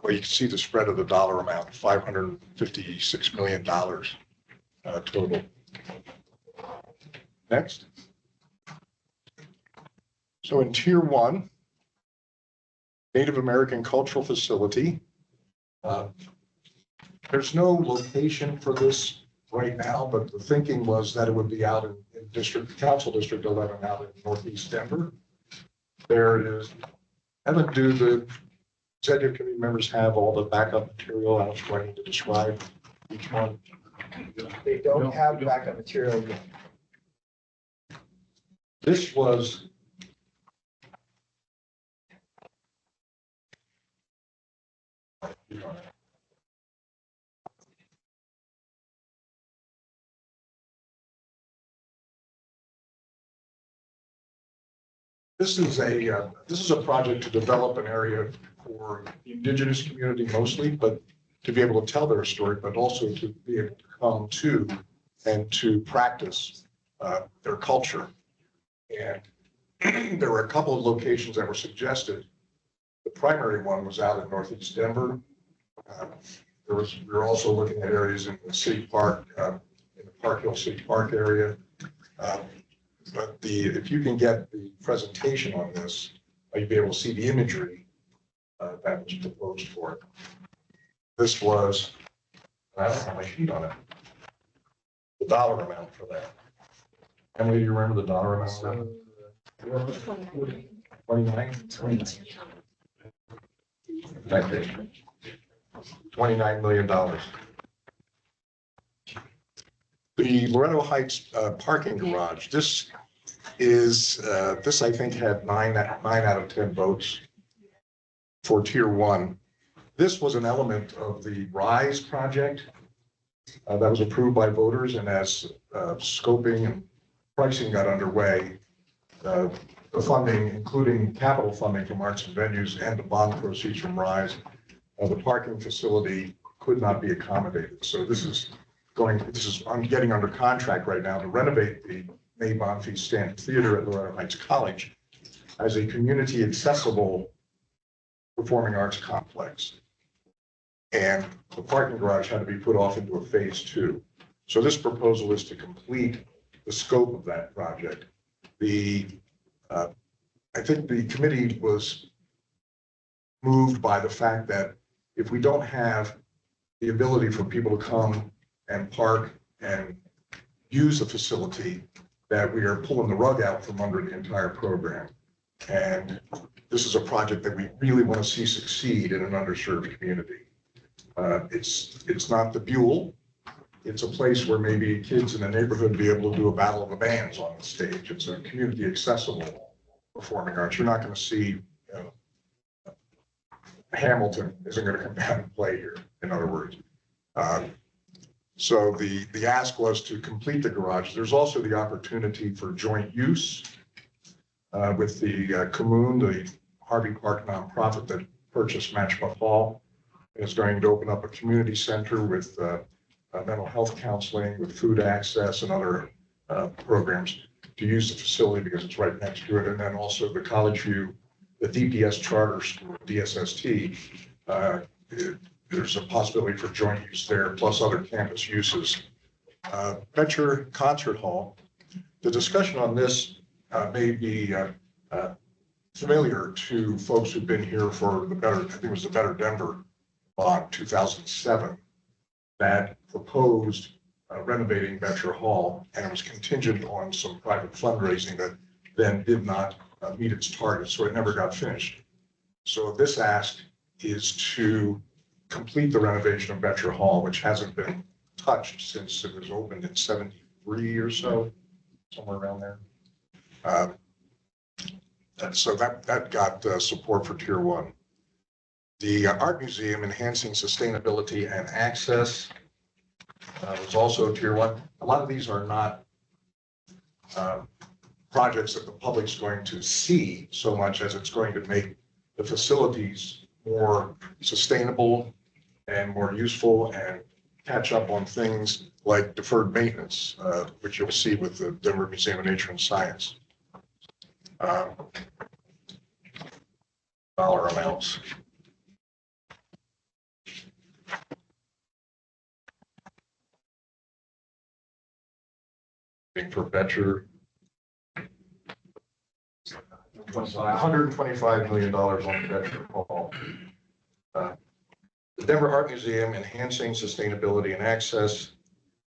Well, you can see the spread of the dollar amount, $556 million total. Next. So in Tier 1, Native American Cultural Facility, there's no location for this right now, but the thinking was that it would be out in Council District 11 out in Northeast Denver. There it is. Evan, do the executive committee members have all the backup material? I was trying to describe each one. They don't have backup material yet. This was this is a project to develop an area for the indigenous community mostly, but to be able to tell their story, but also to be able to come to and to practice their culture. And there were a couple of locations that were suggested. The primary one was out in Northeast Denver. We were also looking at areas in the city park, in the Park Hill City Park area. But if you can get the presentation on this, you'll be able to see the imagery that was proposed for it. This was, I don't have my sheet on it, the dollar amount for that. Emily, do you remember the dollar amount? 29? 29 million. The Loretto Heights parking garage, this I think had nine out of 10 votes for Tier 1. This was an element of the RISE project that was approved by voters, and as scoping and pricing got underway, the funding, including capital funding from arts and venues and the bond proceeds from RISE, the parking facility could not be accommodated. So this is I'm getting under contract right now to renovate the Mae Bonfils Stanton Theater at Loretto Heights College as a community accessible performing arts complex. And the parking garage had to be put off into a phase 2. So this proposal is to complete the scope of that project. I think the committee was moved by the fact that if we don't have the ability for people to come and park and use the facility, that we are pulling the rug out from under the entire program. And this is a project that we really want to see succeed in an underserved community. It's not the Buell. It's a place where maybe kids in the neighborhood will be able to do a battle of the bands on the stage. It's a community accessible performing arts. You're not going to see, Hamilton isn't going to come down and play here, in other words. So the ask was to complete the garage. There's also the opportunity for joint use with the Commune, the Harvey Park nonprofit that purchased Matchbook Hall. It's going to open up a community center with mental health counseling, with food access and other programs to use the facility because it's right next to it. And then also the College View, the DPS Charter School, DSST, there's a possibility for joint use there, plus other campus uses. Venture Concert Hall, the discussion on this may be familiar to folks who've been here for I think it was the Better Denver bond 2007 that proposed renovating Venture Hall, and it was contingent on some private fundraising that then did not meet its target, so it never got finished. So this ask is to complete the renovation of Venture Hall, which hasn't been touched since it was opened in 73 or so, somewhere around there. And so that got support for Tier 1. The Art Museum, enhancing sustainability and access, was also Tier 1. A lot of these are not projects that the public's going to see so much as it's going to make the facilities more sustainable and more useful and catch up on things like deferred maintenance, which you'll see with the Denver Museum of Nature and Science. Dollar amounts. for Betcher. $125 million on Betcher Hall. The Denver Art Museum enhancing sustainability and access,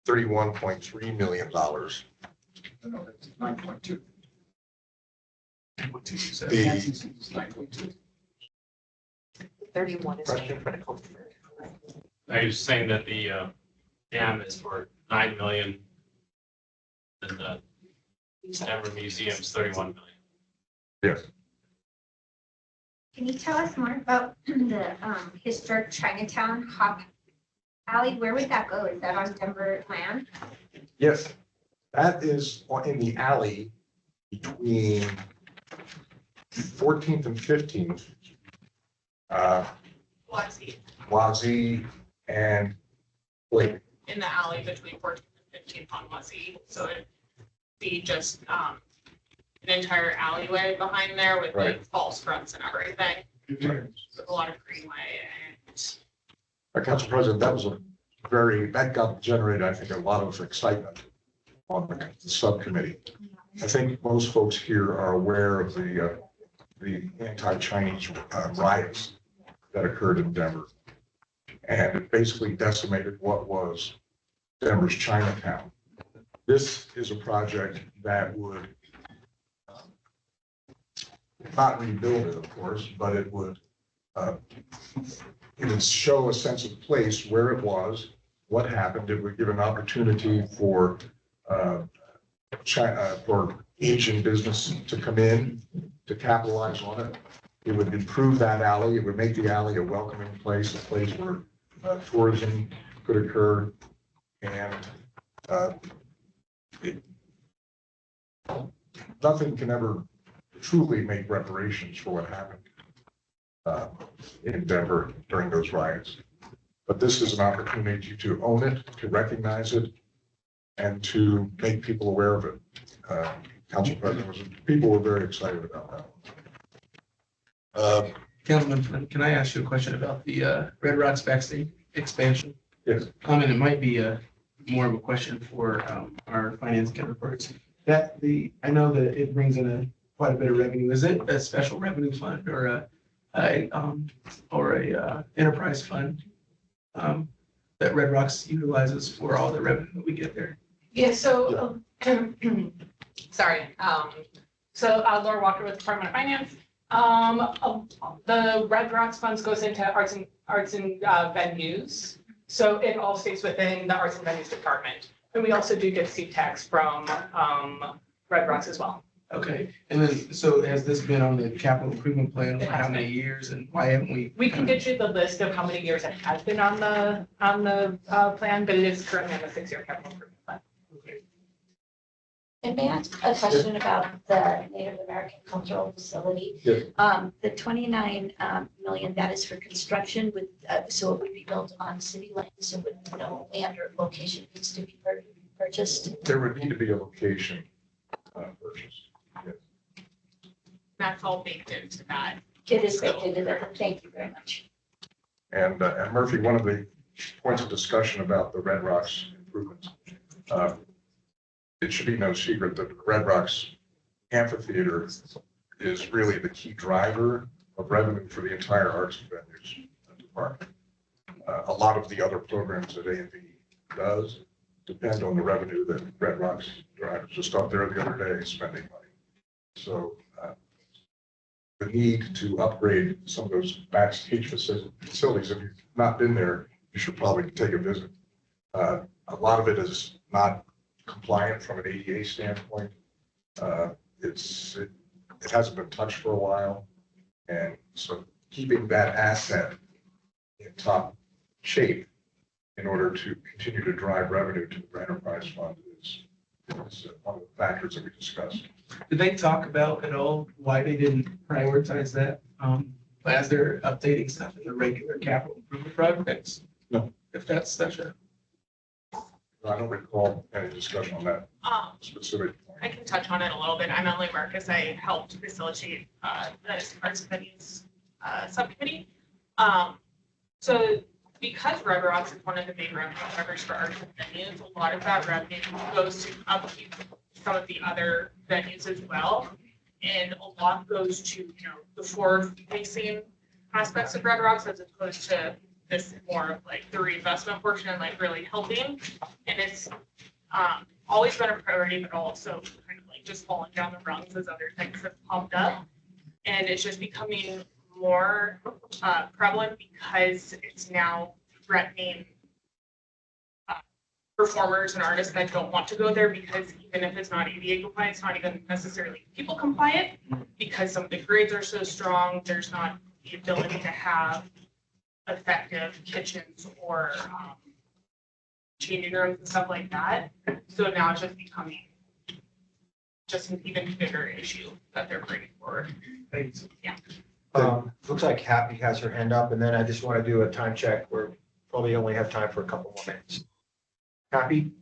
$31.3 million. No, that's 9.2. What you said. The- Nancy's is 9.2. 31 is Question? critical. I was saying that the dam is for 9 million. And the Denver Museum's 31 million. Yes. Can you tell us more about the historic Chinatown Hop Alley? Where would that go? Is that on Denver land? Yes, that is in the alley between 14th and 15th. Wazee and Blake. In the alley between 14th and 15th on Wazee. So it'd be just an entire alleyway behind there with Right. like false fronts and everything. With a lot of greenway and Council President, that got generated, I think, a lot of excitement on the subcommittee. I think most folks here are aware of the anti-Chinese riots that occurred in Denver. And it basically decimated what was Denver's Chinatown. This is a project that would not rebuild it, of course, but it would show a sense of place where it was, what happened. It would give an opportunity for Asian business to come in, to capitalize on it. It would improve that alley. It would make the alley a welcoming place, a place where tourism could occur. And nothing can ever truly make reparations for what happened in Denver during those riots. But this is an opportunity to own it, to recognize it, and to make people aware of it. Council President, people were very excited about that. Councilman, can I ask you a question about the Red Rocks vaccine expansion? Yes. And it might be more of a question for our finance counterparts. I know that it brings in quite a bit of revenue. Is it a special revenue fund or a enterprise fund that Red Rocks utilizes for all the revenue that we get there? yeah, so sorry. So Laura Walker with Department of Finance. The Red Rocks funds goes into arts and venues. So it all stays within the arts and venues department. And we also do get seat tax from Red Rocks as well. Okay, and then, so has this been on the capital improvement plan for how many years and why haven't we? We can get you the list of how many years it has been on the plan, but it is currently on the 6-year capital improvement plan. Okay. And may I ask a question about the Native American Cultural Facility? Yes. The 29 million, that is for construction with, so it would be built on city land, so with no land or location needs to be purchased. There would need to be a location purchased. That's all baked into that. It is baked into that. Thank you very much. And Murphy, one of the points of discussion about the Red Rocks improvements, it should be no secret that the Red Rocks amphitheater is really the key driver of revenue for the entire arts and venues department. A lot of the other programs that A&V does depend on the revenue that Red Rocks drives. Just up there the other day spending money. So the need to upgrade some of those backstage facilities, if you've not been there, you should probably take a visit. A lot of it is not compliant from an ADA standpoint. It hasn't been touched for a while. And so keeping that asset in top shape in order to continue to drive revenue to the enterprise fund is one of the factors that we discussed. Did they talk about at all why they didn't prioritize that as they're updating stuff in the regular capital improvement projects? No. If that's such a. I don't recall any discussion on that specific point. I can touch on it a little bit. I'm Emily Marcus. I helped facilitate the arts and venues subcommittee. So because Red Rocks is one of the main revenue drivers for arts and venues, a lot of that revenue goes to upkeep some of the other venues as well. And a lot goes to, you know, the forward-facing aspects of Red Rocks as opposed to this more of like the reinvestment portion and like really helping. And it's always been a priority, but also kind of like just falling down the rungs as other things have popped up. And it's just becoming more prevalent because it's now threatening performers and artists that don't want to go there, because even if it's not ADA compliant, it's not even necessarily people compliant, because some of the grades are so strong, there's not the ability to have effective kitchens or changing rooms and stuff like that. So now it's just becoming just an even bigger issue that they're bringing forward. Thanks. Yeah. Looks like Happy has her hand up, and then I just want to do a time check. We're probably only have time for a couple more minutes. Happy?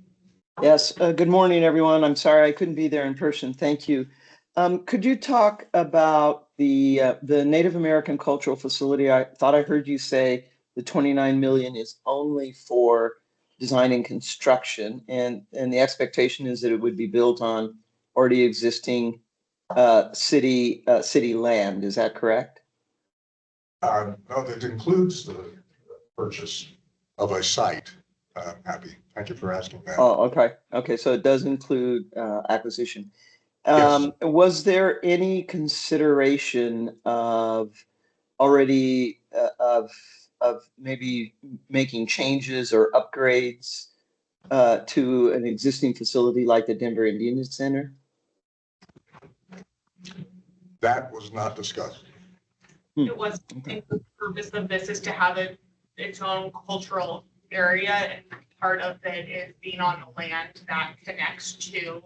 Yes, good morning, everyone. I'm sorry I couldn't be there in person. Thank you. Could you talk about the Native American Cultural Facility? I thought I heard you say the 29 million is only for design and construction, and the expectation is that it would be built on already existing city land. Is that correct? No, that includes the purchase of a site. Happy. Thank you for asking that. Oh, okay. Okay, so it does include acquisition. Yes. Was there any consideration of already of maybe making changes or upgrades to an existing facility like the Denver Indian Center? That was not discussed. It was, I think the purpose of this is to have its own cultural area, and part of it is being on the land that connects to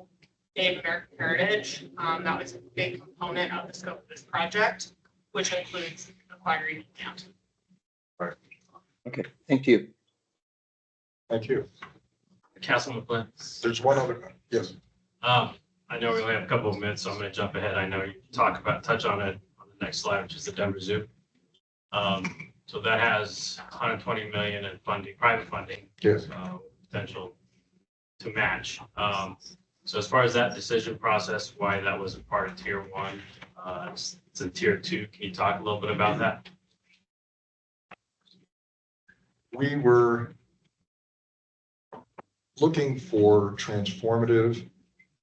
Native American heritage. That was a big component of the scope of this project, which includes acquiring land. Okay, thank you. Thank you. Councilman Flynn. There's one other, yes. I know we only have a couple of minutes, so I'm going to jump ahead. I know you touch on it on the next slide, which is the Denver Zoo. So that has 120 million in funding, private funding, Yes. potential to match. So as far as that decision process, why that wasn't part of tier one, it's in tier two. Can you talk a little bit about that? We were looking for transformative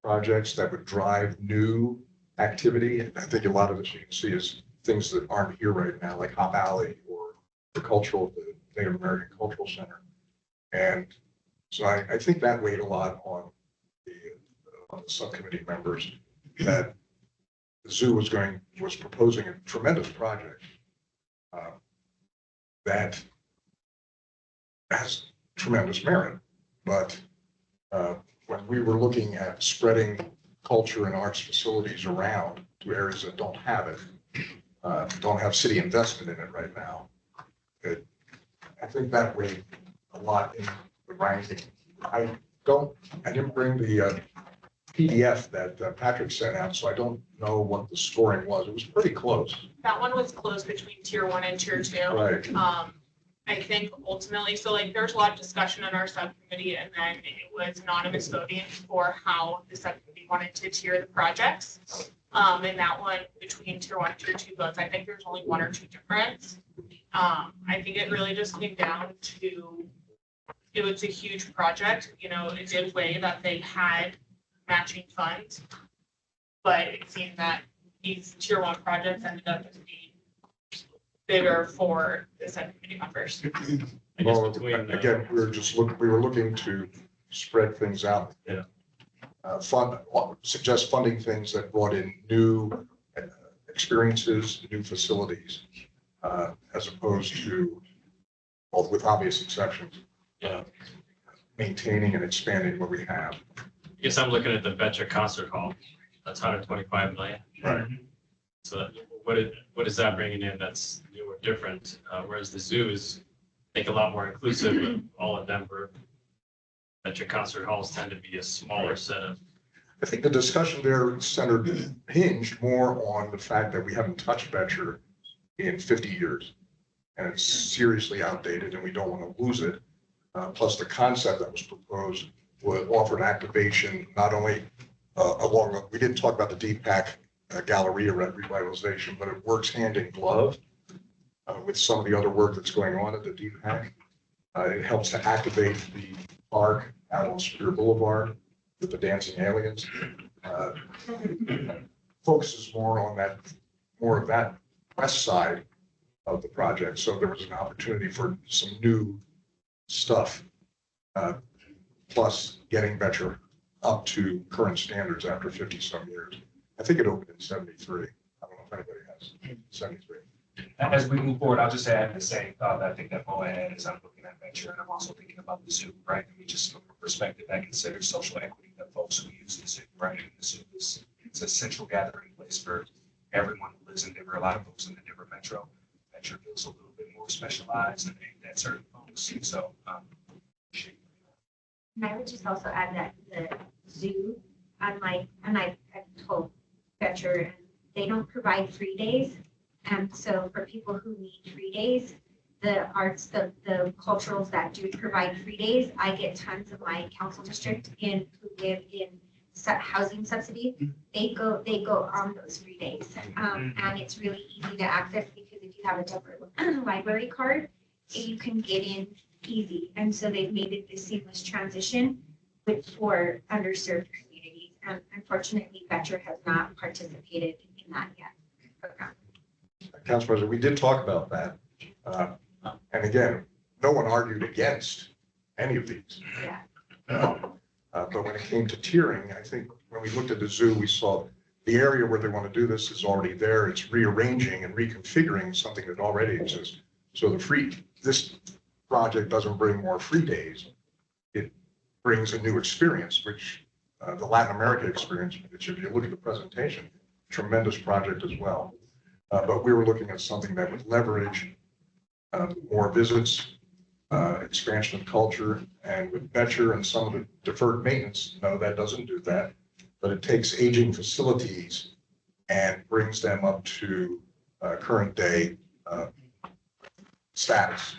projects that would drive new activity. And I think a lot of this you can see is things that aren't here right now, like Hop Alley or the Native American Cultural Center. And so I think that weighed a lot on the subcommittee members, that the zoo was proposing a tremendous project that has tremendous merit. But when we were looking at spreading culture and arts facilities around to areas that don't have it, don't have city investment in it right now, I think that weighed a lot in the ranking. I didn't bring the PDF that Patrick sent out, so I don't know what the scoring was. It was pretty close. That one was close between tier one and tier two. Right. I think ultimately, so like there's a lot of discussion in our subcommittee, and then it was anonymous voting for how the subcommittee wanted to tier the projects. And that one between tier one and tier two votes, I think there's only one or two difference. I think it really just came down to, it was a huge project, you know, it did weigh that they had matching funds, but it seemed that these tier one projects ended up just being bigger for the subcommittee members. I guess Well, between, again, we were looking to spread things out. Yeah. Suggest funding things that brought in new experiences, new facilities, as opposed to, well, with obvious exceptions, maintaining and expanding what we have. I guess I'm looking at the Vetra Concert Hall. That's 125 million. Right. So what is that bringing in that's new or different? Whereas the zoo is, I think, a lot more inclusive of all of Denver. Vetra Concert Halls tend to be a smaller set of. I think the discussion there hinged more on the fact that we haven't touched Betcher in 50 years. and it's seriously outdated, and we don't want to lose it. Plus, the concept that was proposed would offer an activation not only we didn't talk about the DPAC Galleria revitalization, but it works hand in glove with some of the other work that's going on at the DPAC. It helps to activate the park out on Spear Boulevard with the dancing aliens. Focuses more of that west side of the project. So there was an opportunity for some new stuff, plus getting Betcher up to current standards after 50 some years. I think it opened in 73. I don't know if anybody has 73. As we move forward, I'll just add the same thought that I think that Moa had as I'm looking at Venture, and I'm also thinking about the zoo, right? I mean, just from a perspective that considers social equity, that folks who use the zoo, right? And the zoo is, it's a central gathering place for everyone who lives in Denver. A lot of folks in the Denver metro. Venture feels a little bit more specialized and aimed at certain folks. So, And I would just also add that the zoo, unlike, and I've told Betcher, and they don't provide free days. And so for people who need free days, the arts, the culturals that do provide free days, I get tons of my council district who live in housing subsidy. They go on those free days. And it's really easy to access because if you have a Denver library card, you can get in easy. And so they've made it this seamless transition for underserved communities. And unfortunately, Betcher has not participated in that yet. Council President, we did talk about that. And again, no one argued against any of these. Yeah. But when it came to tiering, I think when we looked at the zoo, we saw the area where they want to do this is already there. It's rearranging and reconfiguring something that already exists. So this project doesn't bring more free days. It brings a new experience, which the Latin America experience, which if you look at the presentation, tremendous project as well. But we were looking at something that would leverage more visits, expansion of culture, and with Betcher and some of the deferred maintenance, no, that doesn't do that. But it takes aging facilities and brings them up to current day status.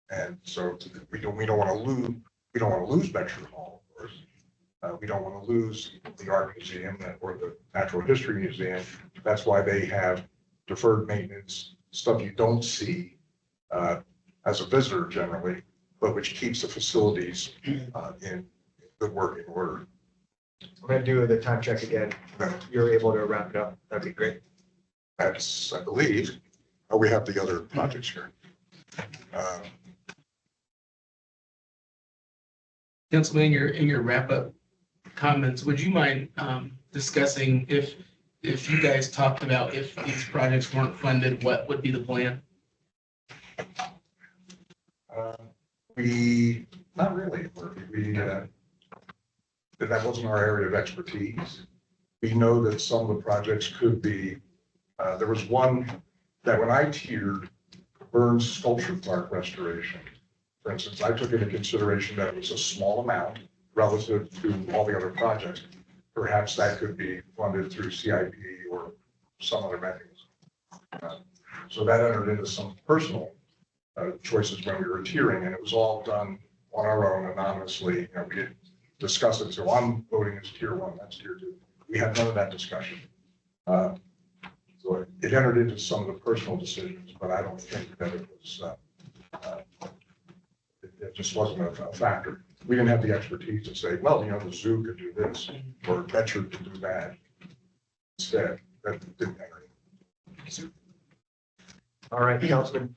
And so we don't want to lose Betcher Hall, of course. We don't want to lose the art museum or the natural history museum. That's why they have deferred maintenance, stuff you don't see as a visitor generally, but which keeps the facilities in good working order. I'm going to do the time check again. If you're able to wrap it up, that'd be great. That's, I believe, we have the other projects here. Councilman, in your wrap-up comments, would you mind discussing if you guys talked about if these projects weren't funded, what would be the plan? Not really. That wasn't our area of expertise. We know that some of the projects could be, there was one that when I tiered Burns Sculpture Park restoration, for instance, I took into consideration that it was a small amount relative to all the other projects. Perhaps that could be funded through CIP or some other mechanism. So that entered into some personal choices when we were tiering, and it was all done on our own anonymously. You know, we didn't discuss it. So I'm voting as tier 1, that's tier 2. We had none of that discussion. So it entered into some of the personal decisions, but I don't think that it was, it just wasn't a factor. We didn't have the expertise to say, well, you know, the zoo could do this or Betcher could do that. Instead, that didn't enter in. All right, Councilman,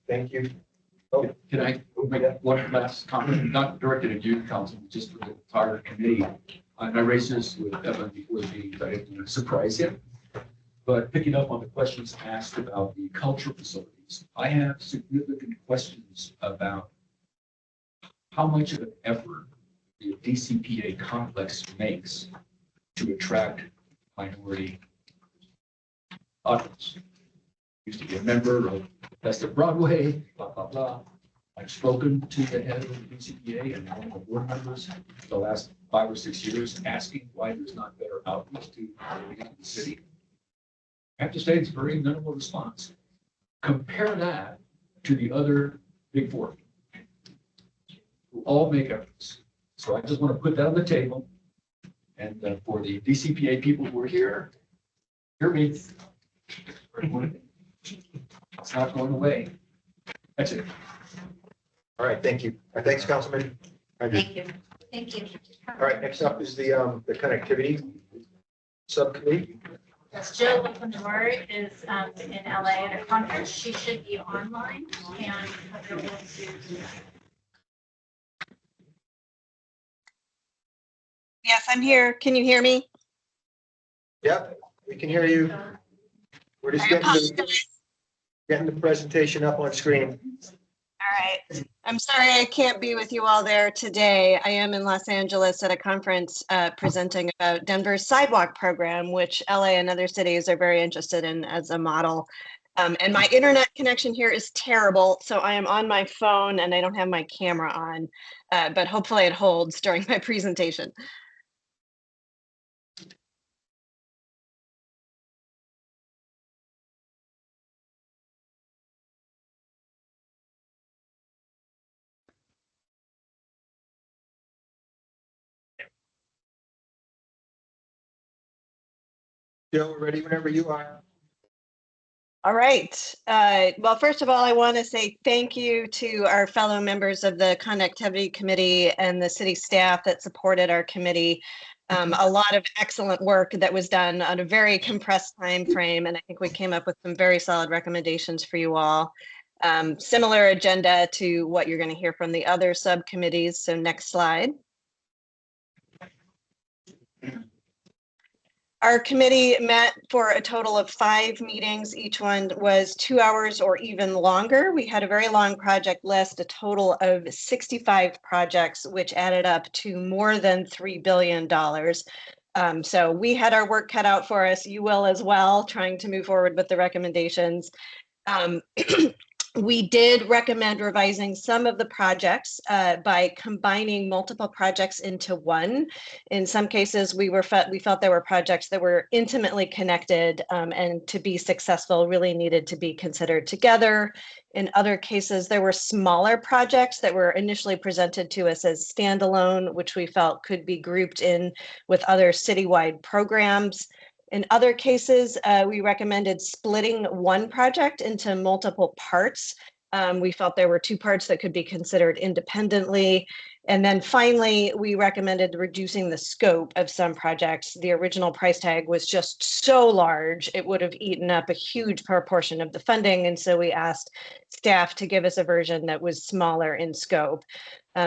thank you. Oh, Can I make one last comment, not directed at you, Councilman, just for the entire committee? I raised this with Evan before the meeting, but I didn't want to surprise him. But picking up on the questions asked about the cultural facilities, I have significant questions about how much of an effort the DCPA complex makes to attract minority audience. Used to be a member of Best of Broadway, blah, blah, blah. I've spoken to the head of the DCPA and one of the board members the last 5 or 6 years asking why there's not better outreach to the city. I have to say it's a very minimal response. Compare that to the other big four, who all make efforts. So I just want to put that on the table. And for the DCPA people who are here, hear me. It's not going away. That's it. All right, thank you. Thanks, Councilman. Thank you. Thank you. All right, next up is the connectivity subcommittee. Yes, Jill Lipinor is in LA at a conference. She should be online and available to. Yes, I'm here. Can you hear me? Yep, we can hear you. We're just getting the presentation up on screen. All right. I'm sorry I can't be with you all there today. I am in Los Angeles at a conference presenting about Denver's sidewalk program, which LA and other cities are very interested in as a model. And my internet connection here is terrible, so I am on my phone and I don't have my camera on, but hopefully it holds during my presentation. Jill, we're ready whenever you are. All right. Well, first of all, I want to say thank you to our fellow members of the Connectivity Committee and the city staff that supported our committee. A lot of excellent work that was done on a very compressed time frame, and I think we came up with some very solid recommendations for you all. Similar agenda to what you're going to hear from the other subcommittees. So next slide. Our committee met for a total of 5 meetings. Each one was 2 hours or even longer. We had a very long project list, a total of 65 projects, which added up to more than $3 billion. So we had our work cut out for us. You will as well, trying to move forward with the recommendations. We did recommend revising some of the projects by combining multiple projects into one. In some cases, we felt there were projects that were intimately connected and to be successful really needed to be considered together. In other cases, there were smaller projects that were initially presented to us as standalone, which we felt could be grouped in with other citywide programs. In other cases, we recommended splitting one project into multiple parts. We felt there were 2 parts that could be considered independently. And then finally, we recommended reducing the scope of some projects. The original price tag was just so large, it would have eaten up a huge proportion of the funding. And so we asked staff to give us a version that was smaller in scope.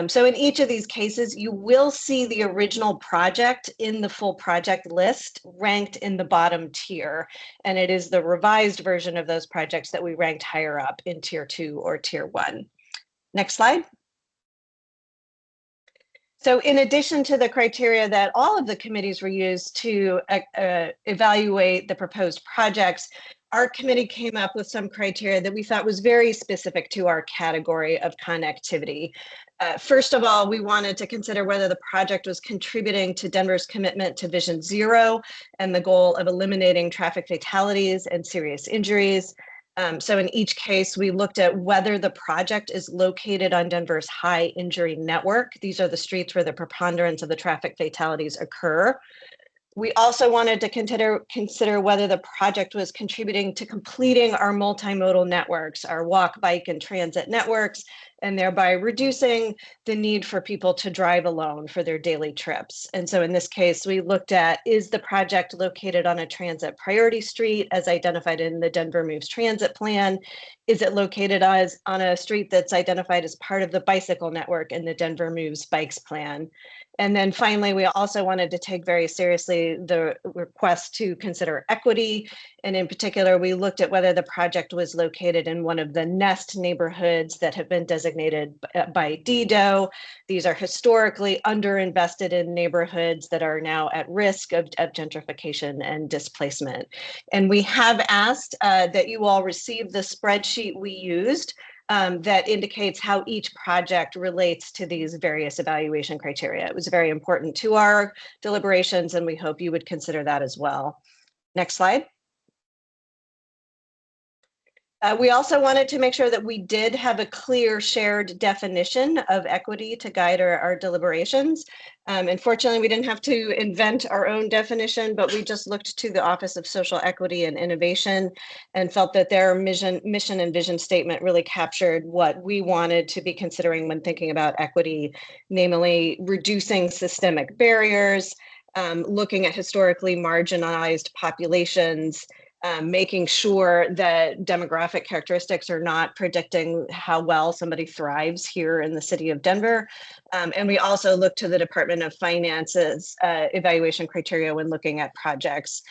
So in each of these cases, you will see the original project in the full project list ranked in the bottom tier. And it is the revised version of those projects that we ranked higher up in tier 2 or tier 1. Next slide. So in addition to the criteria that all of the committees were used to evaluate the proposed projects, our committee came up with some criteria that we thought was very specific to our category of connectivity. First of all, we wanted to consider whether the project was contributing to Denver's commitment to Vision Zero and the goal of eliminating traffic fatalities and serious injuries. So in each case, we looked at whether the project is located on Denver's high injury network. These are the streets where the preponderance of the traffic fatalities occur. We also wanted to consider whether the project was contributing to completing our multimodal networks, our walk, bike, and transit networks, and thereby reducing the need for people to drive alone for their daily trips. And so in this case, we looked at, is the project located on a transit priority street as identified in the Denver Moves Transit Plan? Is it located on a street that's identified as part of the bicycle network in the Denver Moves Bikes Plan? And then finally, we also wanted to take very seriously the request to consider equity. And in particular, we looked at whether the project was located in one of the nest neighborhoods that have been designated by DDO. These are historically underinvested in neighborhoods that are now at risk of gentrification and displacement. And we have asked that you all receive the spreadsheet we used that indicates how each project relates to these various evaluation criteria. It was very important to our deliberations, and we hope you would consider that as well. Next slide. We also wanted to make sure that we did have a clear shared definition of equity to guide our deliberations. Unfortunately, we didn't have to invent our own definition, but we just looked to the Office of Social Equity and Innovation and felt that their mission and vision statement really captured what we wanted to be considering when thinking about equity, namely reducing systemic barriers, looking at historically marginalized populations, making sure that demographic characteristics are not predicting how well somebody thrives here in the city of Denver. And we also look to the Department of Finance's evaluation criteria when looking at projects.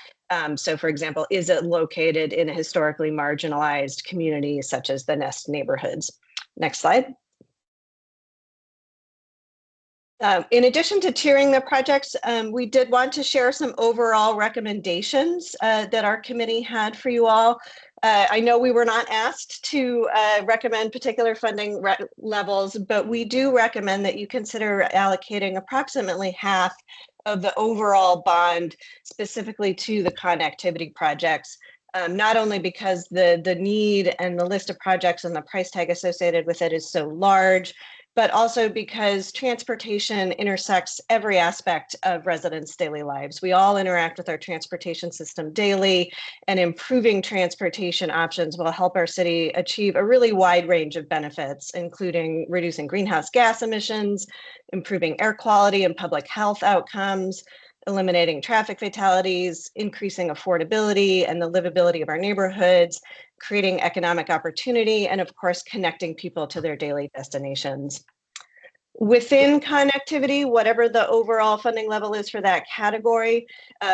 So for example, is it located in a historically marginalized community such as the Nest neighborhoods? Next slide. In addition to tiering the projects, we did want to share some overall recommendations that our committee had for you all. I know we were not asked to recommend particular funding levels, but we do recommend that you consider allocating approximately half of the overall bond specifically to the connectivity projects. Not only because the need and the list of projects and the price tag associated with it is so large, but also because transportation intersects every aspect of residents' daily lives. We all interact with our transportation system daily, and improving transportation options will help our city achieve a really wide range of benefits, including reducing greenhouse gas emissions, improving air quality and public health outcomes, eliminating traffic fatalities, increasing affordability and the livability of our neighborhoods, creating economic opportunity, and of course, connecting people to their daily destinations. Within connectivity, whatever the overall funding level is for that category,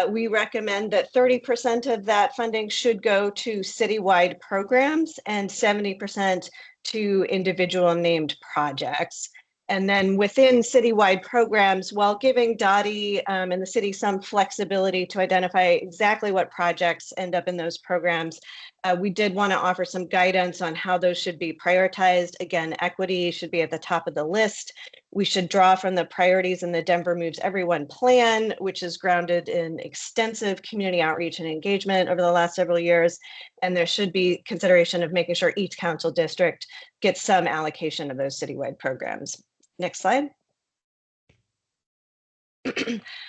we recommend that 30% of that funding should go to citywide programs and 70% to individual named projects. And then within citywide programs, while giving Dottie and the city some flexibility to identify exactly what projects end up in those programs, we did want to offer some guidance on how those should be prioritized. Again, equity should be at the top of the list. We should draw from the priorities in the Denver Moves Everyone plan, which is grounded in extensive community outreach and engagement over the last several years. And there should be consideration of making sure each council district gets some allocation of those citywide programs. Next slide.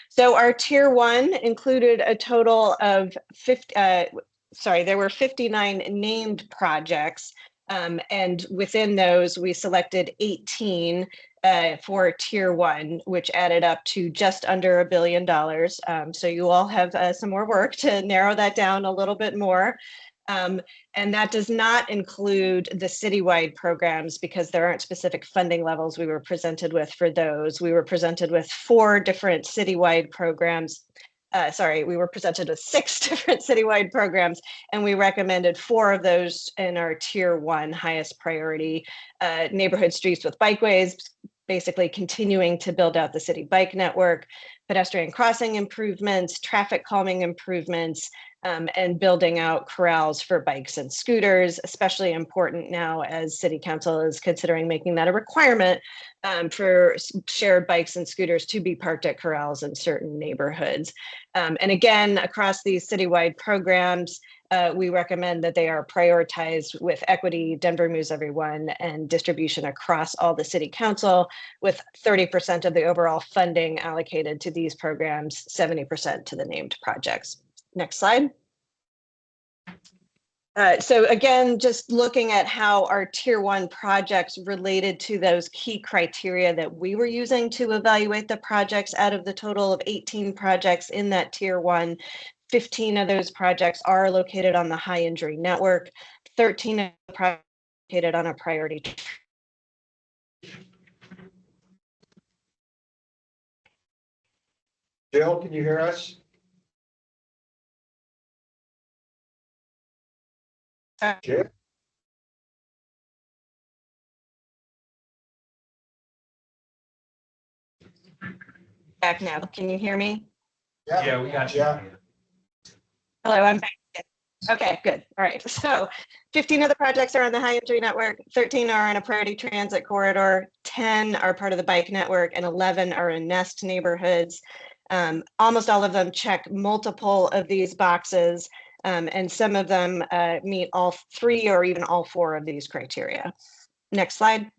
So our tier 1 included a total of 50, there were 59 named projects. And within those, we selected 18 for tier 1, which added up to just under $1 billion. So you all have some more work to narrow that down a little bit more. And that does not include the citywide programs because there aren't specific funding levels we were presented with for those. We were presented with 4 different citywide programs. We were presented with 6 different citywide programs, and we recommended 4 of those in our tier 1 highest priority. Neighborhood streets with bikeways, basically continuing to build out the city bike network, pedestrian crossing improvements, traffic calming improvements, and building out corrals for bikes and scooters, especially important now as City Council is considering making that a requirement for shared bikes and scooters to be parked at corrals in certain neighborhoods. And again, across these citywide programs, we recommend that they are prioritized with equity, Denver Moves Everyone, and distribution across all the City Council, with 30% of the overall funding allocated to these programs, 70% to the named projects. Next slide. So again, just looking at how our tier 1 projects related to those key criteria that we were using to evaluate the projects. Out of the total of 18 projects in that tier 1, 15 of those projects are located on the high injury network, 13 of the projects located on a priority. Jill, can you hear us? Jill? Back now. Can you hear me? Yeah, we got you. Yeah. Hello, I'm back. Okay, good. All right. So 15 of the projects are on the high entry network, 13 are on a priority transit corridor, 10 are part of the bike network, and 11 are in Nest neighborhoods. Almost all of them check multiple of these boxes. And some of them meet all 3 or even all 4 of these criteria. Next slide.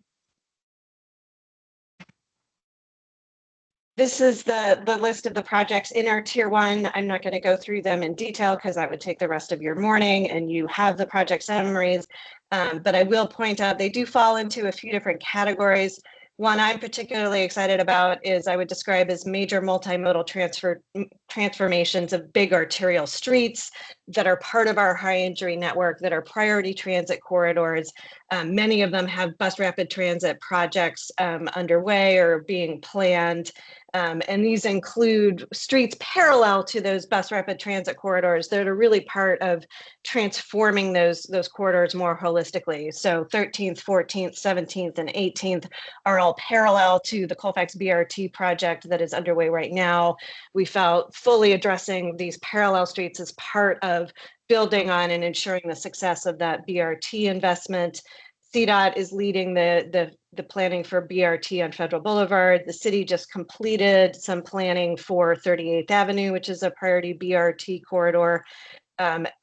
This is the list of the projects in our tier 1. I'm not going to go through them in detail because that would take the rest of your morning, and you have the project summaries. But I will point out they do fall into a few different categories. One I'm particularly excited about is I would describe as major multimodal transformations of big arterial streets that are part of our high injury network, that are priority transit corridors. Many of them have bus rapid transit projects underway or being planned. And these include streets parallel to those bus rapid transit corridors that are really part of transforming those corridors more holistically. So 13th, 14th, 17th, and 18th are all parallel to the Colfax BRT project that is underway right now. We felt fully addressing these parallel streets as part of building on and ensuring the success of that BRT investment. CDOT is leading the planning for BRT on Federal Boulevard. The city just completed some planning for 38th Avenue, which is a priority BRT corridor.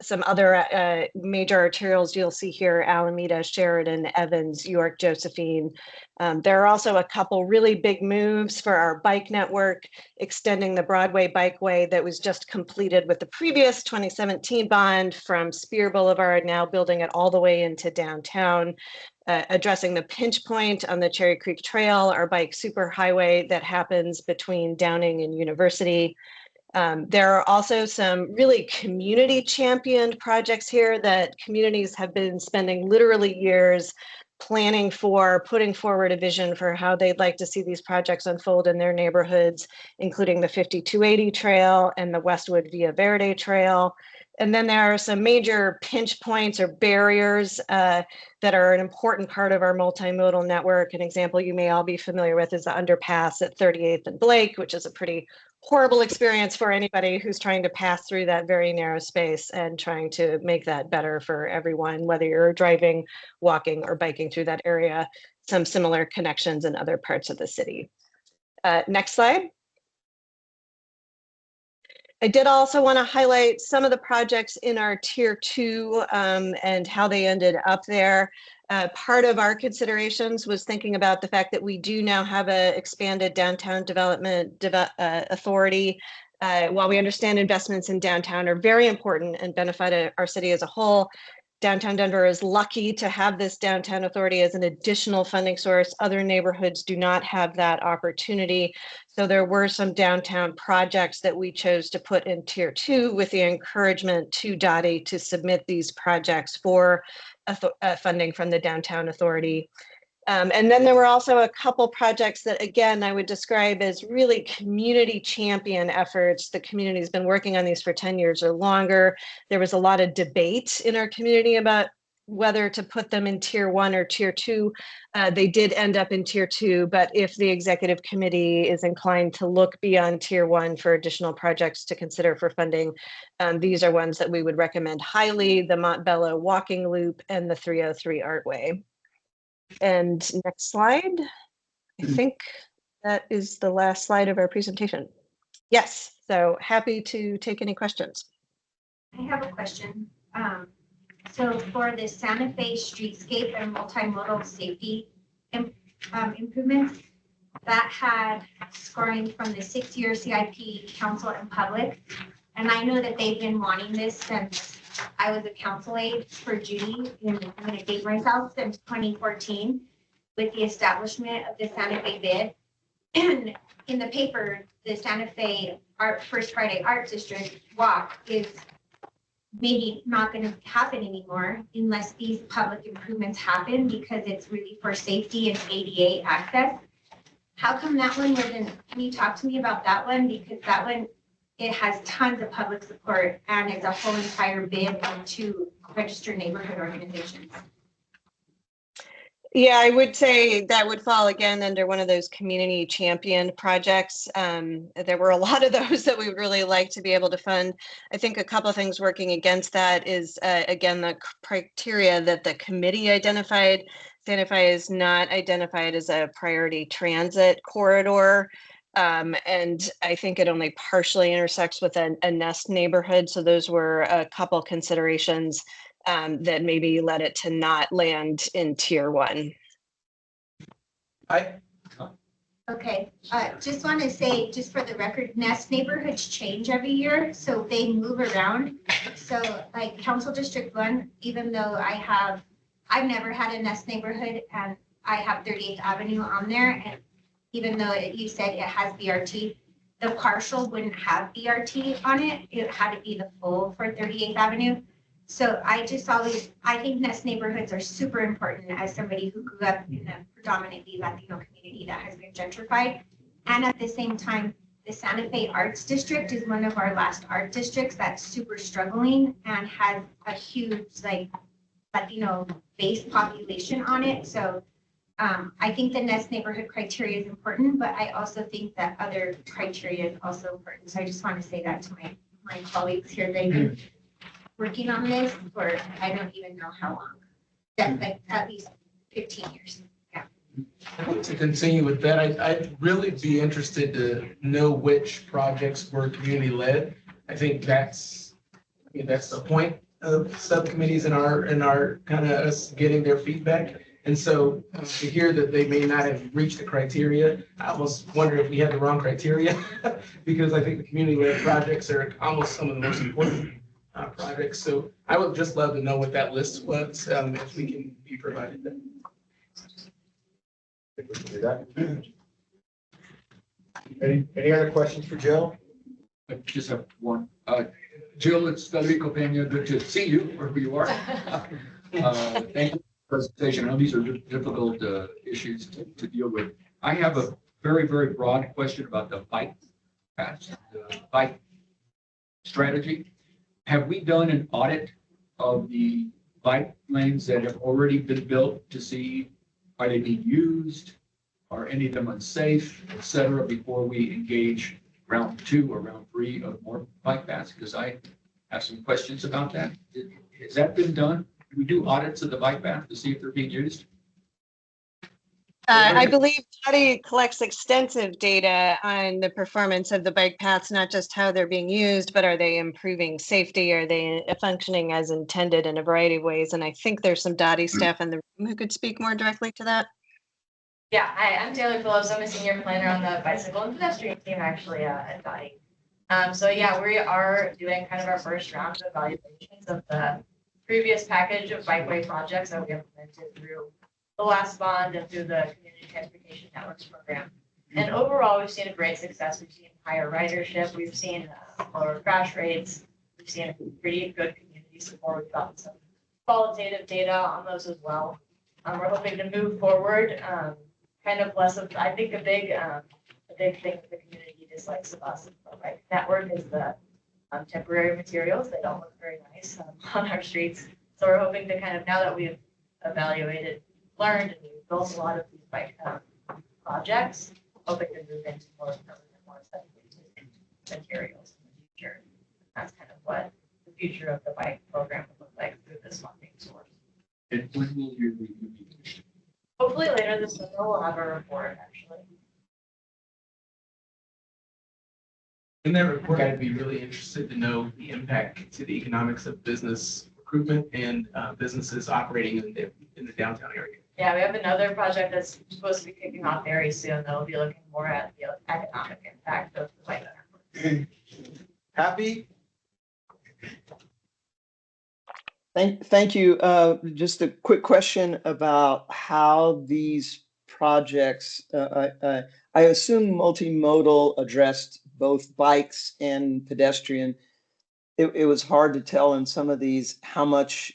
Some other major arterials you'll see here: Alameda, Sheridan, Evans, York, Josephine. There are also a couple really big moves for our bike network, extending the Broadway Bikeway that was just completed with the previous 2017 bond from Spear Boulevard, now building it all the way into downtown. Addressing the pinch point on the Cherry Creek Trail, our bike superhighway that happens between Downing and University. There are also some really community championed projects here that communities have been spending literally years planning for, putting forward a vision for how they'd like to see these projects unfold in their neighborhoods, including the 5280 Trail and the Westwood Via Verde Trail. And then there are some major pinch points or barriers that are an important part of our multimodal network. An example you may all be familiar with is the underpass at 38th and Blake, which is a pretty horrible experience for anybody who's trying to pass through that very narrow space and trying to make that better for everyone, whether you're driving, walking, or biking through that area. Some similar connections in other parts of the city. Next slide. I did also want to highlight some of the projects in our tier 2 and how they ended up there. Part of our considerations was thinking about the fact that we do now have an expanded downtown development authority. While we understand investments in downtown are very important and benefit our city as a whole, Downtown Denver is lucky to have this downtown authority as an additional funding source. Other neighborhoods do not have that opportunity. So there were some downtown projects that we chose to put in tier 2 with the encouragement to DOTI to submit these projects for funding from the downtown authority. And then there were also a couple projects that, again, I would describe as really community champion efforts. The community has been working on these for 10 years or longer. There was a lot of debate in our community about whether to put them in tier 1 or tier 2. They did end up in tier 2, but if the executive committee is inclined to look beyond tier 1 for additional projects to consider for funding, these are ones that we would recommend highly: the Montbello Walking Loop and the 303 Artway. And next slide. I think that is the last slide of our presentation. Yes, so happy to take any questions. I have a question. So for the Santa Fe streetscape and multimodal safety improvements, that had scoring from the 6-year CIP Council and Public. And I know that they've been wanting this since I was a council aide for Judy, and I'm going to date myself, since 2014 with the establishment of the Santa Fe bid. And in the paper, the Santa Fe First Friday Arts District walk is maybe not going to happen anymore unless these public improvements happen, because it's really for safety and ADA access. How come that one wasn't? Can you talk to me about that one? Because that one, it has tons of public support and it's a whole entire bid to registered neighborhood organizations. Yeah, I would say that would fall again under one of those community champion projects. There were a lot of those that we would really like to be able to fund. I think a couple of things working against that is, again, the criteria that the committee identified. Santa Fe is not identified as a priority transit corridor. And I think it only partially intersects with a Nest neighborhood. So those were a couple considerations that maybe led it to not land in tier one. Okay, just want to say, just for the record, Nest neighborhoods change every year, so they move around. So like Council District 1, even though I've never had a Nest neighborhood and I have 38th Avenue on there, and even though you said it has BRT, the partial wouldn't have BRT on it. It had to be the full for 38th Avenue. So I think Nest neighborhoods are super important as somebody who grew up in a predominantly Latino community that has been gentrified. And at the same time, the Santa Fe Arts District is one of our last art districts that's super struggling and has a huge Latino based population on it. So I think the Nest neighborhood criteria is important, but I also think that other criteria is also important. So I just want to say that to my colleagues here. They've been working on this for I don't even know how long. That's like at least 15 years. Yeah. To continue with that, I'd really be interested to know which projects were community led. I think that's the point of subcommittees in our kind of us getting their feedback. And so to hear that they may not have reached the criteria, I almost wonder if we had the wrong criteria because I think the community led projects are almost some of the most important projects. So I would just love to know what that list was, if we can be provided that. I think we can do that. Any other questions for Jill? I just have one. Jill, it's Federico Pena. Good to see you wherever you are. Thank you for the presentation. I know these are difficult issues to deal with. I have a very, very broad question about the bike paths, the bike strategy. Have we done an audit of the bike lanes that have already been built to see are they being used? Are any of them unsafe, et cetera, before we engage round 2 or round 3 of more bike paths? Because I have some questions about that. Has that been done? Do we do audits of the bike path to see if they're being used? I believe Dottie collects extensive data on the performance of the bike paths, not just how they're being used, but are they improving safety? Are they functioning as intended in a variety of ways? And I think there's some Dottie staff in the room who could speak more directly to that. Yeah, hi, I'm Taylor Phillips. I'm a senior planner on the bicycle and pedestrian team actually at Dottie. So yeah, we are doing kind of our first round of evaluations of the previous package of bikeway projects that we implemented through the last bond and through the Community Transportation Networks program. And overall, we've seen a great success. We've seen higher ridership. We've seen lower crash rates. We've seen pretty good community support. We've gotten some qualitative data on those as well. We're hoping to move forward, kind of less of, I think a big thing the community dislikes of us, the bike network is the temporary materials. They don't look very nice on our streets. So we're hoping to kind of, now that we've evaluated, learned, and we've built a lot of these bike projects, hoping to move into more permanent, more aesthetically materials in the future. That's kind of what the future of the bike program would look like through this funding source. And when will your review be finished? Hopefully later this summer, we'll have a report actually. In that report, I'd be really interested to know the impact to the economics of business recruitment and businesses operating in the downtown area. Yeah, we have another project that's supposed to be kicking off very soon. That'll be looking more at the economic impact of the bike network. Happy? Thank you. Just a quick question about how these projects, I assume multimodal addressed both bikes and pedestrian. It was hard to tell in some of these how much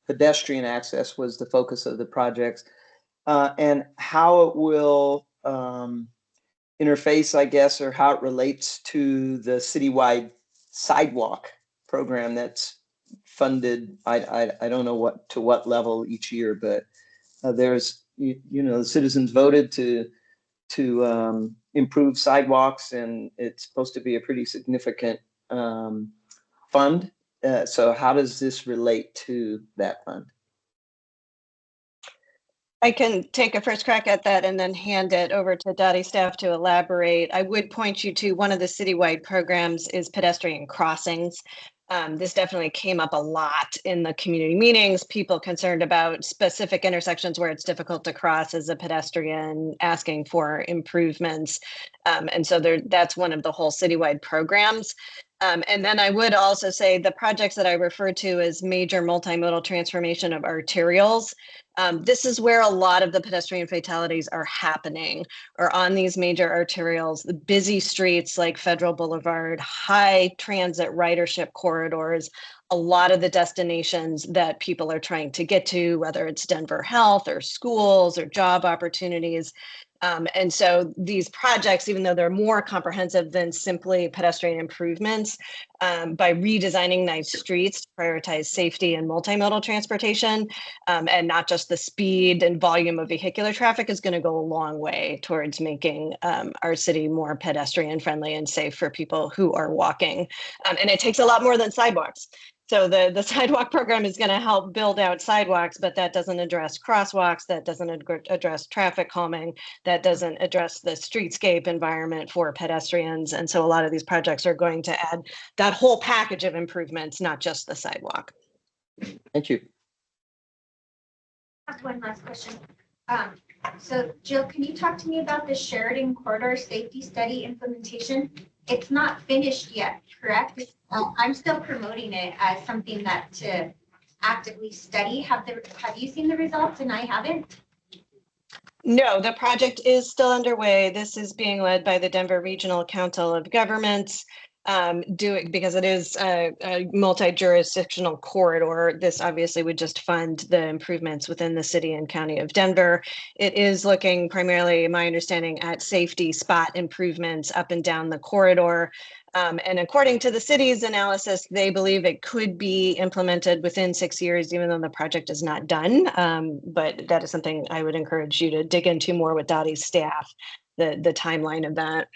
pedestrian access was the focus of the projects, and how it will interface, I guess, or how it relates to the citywide sidewalk program that's funded. I don't know to what level each year, but there's the citizens voted to improve sidewalks, and it's supposed to be a pretty significant fund. So how does this relate to that fund? I can take a first crack at that and then hand it over to Dottie staff to elaborate. I would point you to one of the citywide programs is pedestrian crossings. This definitely came up a lot in the community meetings, people concerned about specific intersections where it's difficult to cross as a pedestrian, asking for improvements. And so that's one of the whole citywide programs. And then I would also say the projects that I refer to as major multimodal transformation of arterials. This is where a lot of the pedestrian fatalities are happening, or on these major arterials, the busy streets like Federal Boulevard, high transit ridership corridors, a lot of the destinations that people are trying to get to, whether it's Denver Health or schools or job opportunities. And so these projects, even though they're more comprehensive than simply pedestrian improvements, by redesigning nice streets to prioritize safety and multimodal transportation, and not just the speed and volume of vehicular traffic, is going to go a long way towards making our city more pedestrian friendly and safe for people who are walking. And it takes a lot more than sidewalks. So the sidewalk program is going to help build out sidewalks, but that doesn't address crosswalks, that doesn't address traffic calming, that doesn't address the streetscape environment for pedestrians. And so a lot of these projects are going to add that whole package of improvements, not just the sidewalk. Thank you. I have one last question. So Jill, can you talk to me about the Sheridan Corridor Safety Study implementation? It's not finished yet, correct? I'm still promoting it as something that to actively study. Have you seen the results? And I haven't. No, the project is still underway. This is being led by the Denver Regional Council of Governments. Because it is a multi-jurisdictional corridor. This obviously would just fund the improvements within the city and county of Denver. It is looking primarily, my understanding, at safety spot improvements up and down the corridor. And according to the city's analysis, they believe it could be implemented within 6 years, even though the project is not done. But that is something I would encourage you to dig into more with Dottie's staff, the timeline of that.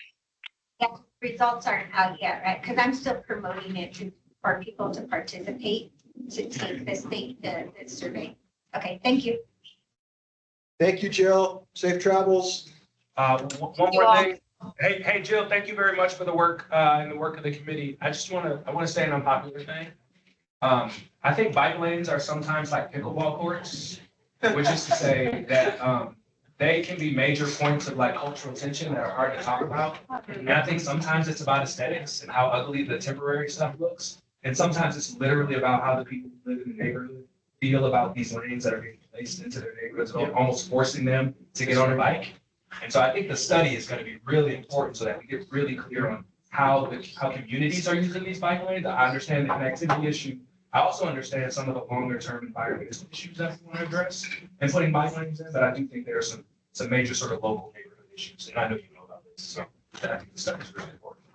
Yeah, results aren't out yet, right? Because I'm still promoting it for people to participate, to take the survey. Okay, thank you. Thank you, Jill. Safe travels. One more thing. Hey, Jill, thank you very much for the work and the work of the committee. I want to say an unpopular thing. I think bike lanes are sometimes like pickleball courts, which is to say that they can be major points of like cultural tension that are hard to talk about. And I think sometimes it's about aesthetics and how ugly the temporary stuff looks. And sometimes it's literally about how the people who live in the neighborhood feel about these lanes that are being placed into their neighborhoods, almost forcing them to get on a bike. And so I think the study is going to be really important so that we get really clear on how communities are using these bike lanes. I understand the connectivity issue. I also understand some of the longer term environmental issues that we want to address and putting bike lanes in, but I do think there are some major sort of local neighborhood issues. And I know you know about this, so I think the study is really important.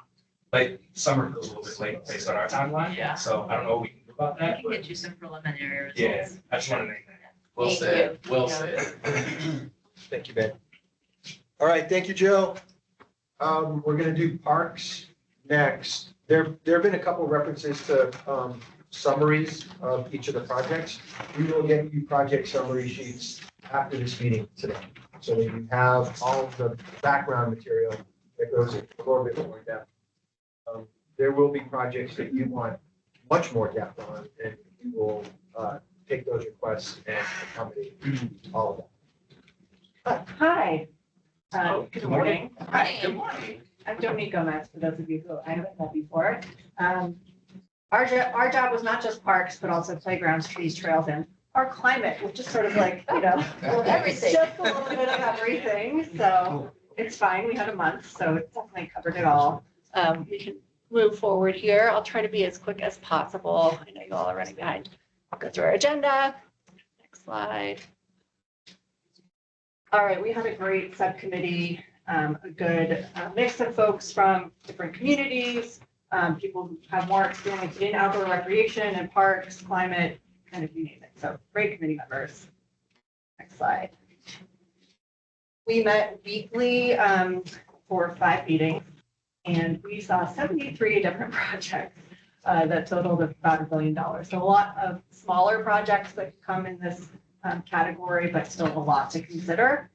Like summer feels a little bit late based on our timeline. Yeah. So I don't know what we can do about that. I can get you some preliminary results. Yeah, I just want to make that. Well Thank said, you. well Yeah. said. Thank you, Ben. All right, thank you, Jill. We're gonna do parks next. There have been a couple of references to summaries of each of the projects. We will get you project summary sheets after this meeting today. So that you have all of the background material that goes a little bit more depth. There will be projects that you want much more depth on, and we will take those requests and accommodate all of that. Hi. Good morning. Hi, good morning. I'm Joni Gomez, for those of you who I haven't met before. Our job was not just parks, but also playgrounds, trees, trails, and our climate, which is sort of like, Everything. just a little bit of everything. So it's fine. We had a month, so it definitely covered it all. We can move forward here. I'll try to be as quick as possible. I know you all are running behind. I'll go through our agenda. Next slide. All right, we had a great subcommittee, a good mix of folks from different communities, people who have more experience in outdoor recreation and parks, climate, kind of you name it. So great committee members. Next slide. We met weekly for 5 meetings, and we saw 73 different projects that totaled about $1 billion. So a lot of smaller projects that come in this category, but still a lot to consider.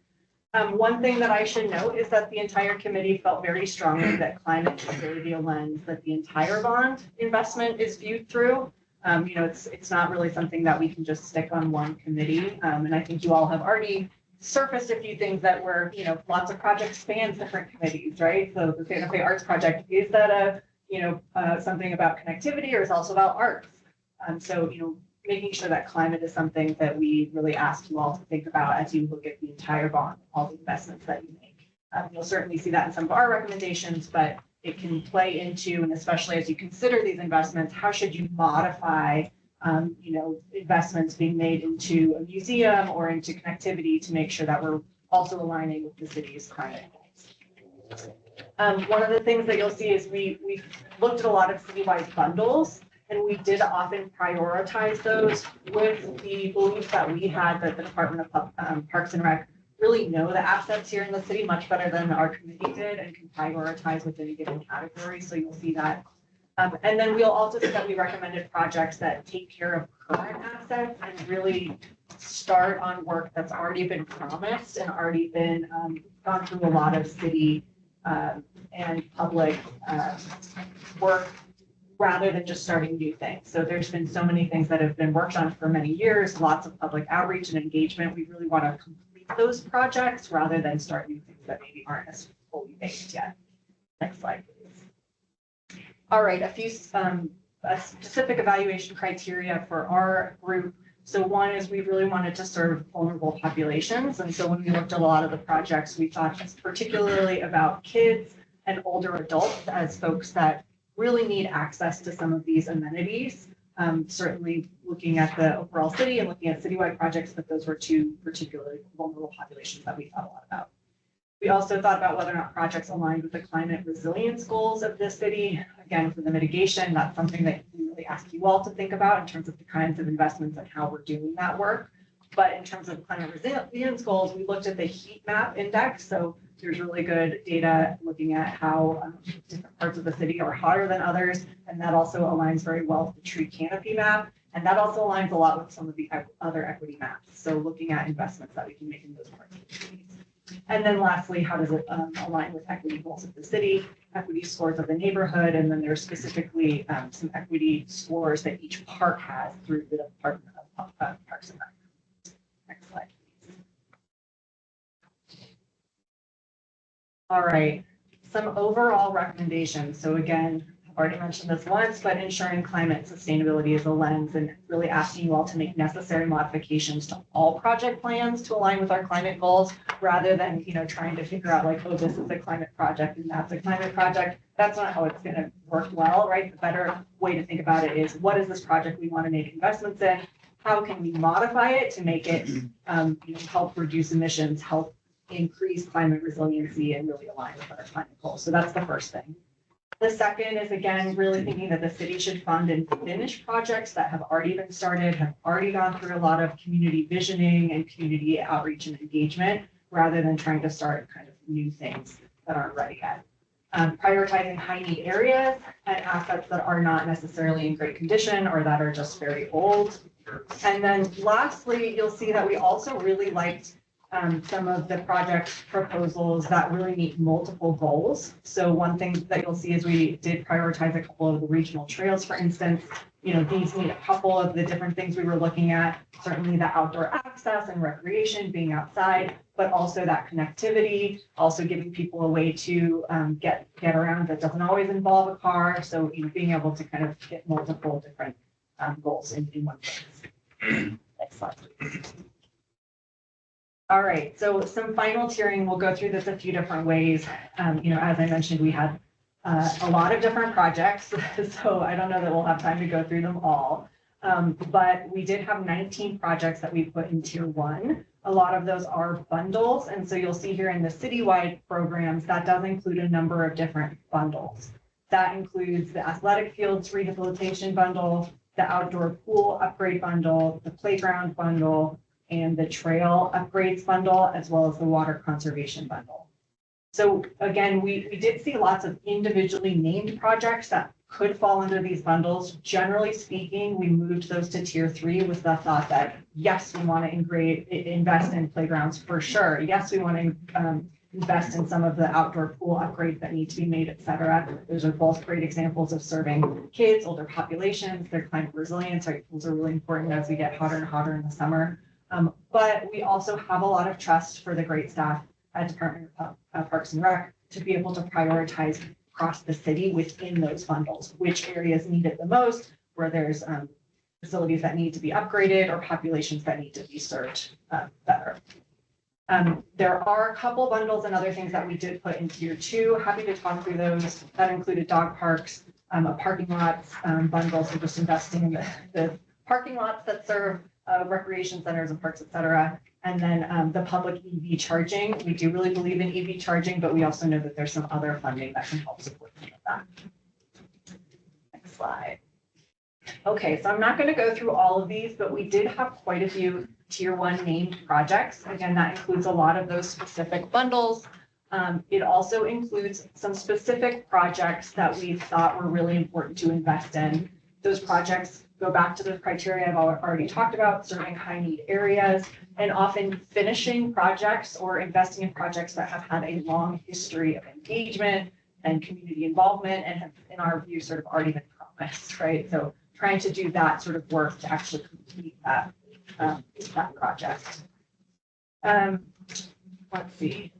One thing that I should note is that the entire committee felt very strongly that climate should really be a lens that the entire bond investment is viewed through. It's not really something that we can just stick on one committee. And I think you all have already surfaced a few things that were, lots of projects spans different committees, right? So the Santa Fe Arts Project, is that something about connectivity, or is it also about arts? So, making sure that climate is something that we really ask you all to think about as you look at the entire bond, all the investments that you make. You'll certainly see that in some of our recommendations, but it can play into, and especially as you consider these investments, how should you modify, investments being made into a museum or into connectivity to make sure that we're also aligning with the city's climate goals. One of the things that you'll see is we've looked at a lot of citywide bundles, and we did often prioritize those with the belief that we had that the Department of Parks and Rec really know the assets here in the city much better than our committee did and can prioritize within a given category. So you'll see that. And then we'll also see that we recommended projects that take care of current assets and really start on work that's already been promised and already been gone through a lot of city and public work, rather than just starting new things. So there's been so many things that have been worked on for many years, lots of public outreach and engagement. We really want to complete those projects rather than start new things that maybe aren't as fully baked yet. Next slide, please. All right, a few specific evaluation criteria for our group. So one is we really wanted to serve vulnerable populations. And so when we looked at a lot of the projects, we thought particularly about kids and older adults as folks that really need access to some of these amenities. Certainly looking at the overall city and looking at citywide projects, but those were two particularly vulnerable populations that we thought a lot about. We also thought about whether or not projects aligned with the climate resilience goals of the city. Again, for the mitigation, that's something that we really ask you all to think about in terms of the kinds of investments and how we're doing that work. But in terms of climate resilience goals, we looked at the heat map index. So there's really good data looking at how different parts of the city are hotter than others. And that also aligns very well with the tree canopy map. And that also aligns a lot with some of the other equity maps. So looking at investments that we can make in those parts of the cities. And then lastly, how does it align with equity goals of the city, equity scores of the neighborhood, and then there's specifically some equity scores that each park has through the Department of Parks and Rec. Next slide, please. All right, some overall recommendations. So again, I've already mentioned this once, but ensuring climate sustainability is a lens and really asking you all to make necessary modifications to all project plans to align with our climate goals, rather than, trying to figure out like, oh, this is a climate project and that's a climate project. That's not how it's going to work well, right? The better way to think about it is, what is this project we want to make investments in? How can we modify it to make it help reduce emissions, help increase climate resiliency, and really align with our climate goals? So that's the first thing. The second is, again, really thinking that the city should fund and finish projects that have already been started, have already gone through a lot of community visioning and community outreach and engagement, rather than trying to start kind of new things that aren't ready yet. Prioritizing high need areas and assets that are not necessarily in great condition or that are just very old. And then lastly, you'll see that we also really liked some of the project proposals that really meet multiple goals. So one thing that you'll see is we did prioritize a couple of the regional trails, for instance. These meet a couple of the different things we were looking at, certainly the outdoor access and recreation, being outside, but also that connectivity, also giving people a way to get around that doesn't always involve a car. So being able to kind of get multiple different goals in one place. Next slide, please. All right, so some final tiering, we'll go through this a few different ways. As I mentioned, we had a lot of different projects, so I don't know that we'll have time to go through them all. But we did have 19 projects that we put in tier 1. A lot of those are bundles, and so you'll see here in the citywide programs, that does include a number of different bundles. That includes the athletic fields rehabilitation bundle, the outdoor pool upgrade bundle, the playground bundle, and the trail upgrades bundle, as well as the water conservation bundle. So again, we did see lots of individually named projects that could fall under these bundles. Generally speaking, we moved those to tier 3 with the thought that, yes, we want to invest in playgrounds for sure. Yes, we want to invest in some of the outdoor pool upgrades that need to be made, et cetera. Those are both great examples of serving kids, older populations, their climate resilience. Our pools are really important as we get hotter and hotter in the summer. But we also have a lot of trust for the great staff at Department of Parks and Rec to be able to prioritize across the city within those bundles, which areas need it the most, where there's facilities that need to be upgraded or populations that need to be served better. There are a couple bundles and other things that we did put in tier 2. Happy to talk through those. That included dog parks, a parking lots bundle, so just investing in the parking lots that serve recreation centers and parks, et cetera. And then the public EV charging. We do really believe in EV charging, but we also know that there's some other funding that can help support some of that. Next slide. Okay, so I'm not going to go through all of these, but we did have quite a few tier 1 named projects. Again, that includes a lot of those specific bundles. It also includes some specific projects that we thought were really important to invest in. Those projects go back to the criteria I've already talked about, serving high need areas, and often finishing projects or investing in projects that have had a long history of engagement and community involvement and have, in our view, sort of already been promised, right? So trying to do that sort of work to actually complete that, that project. Let's see.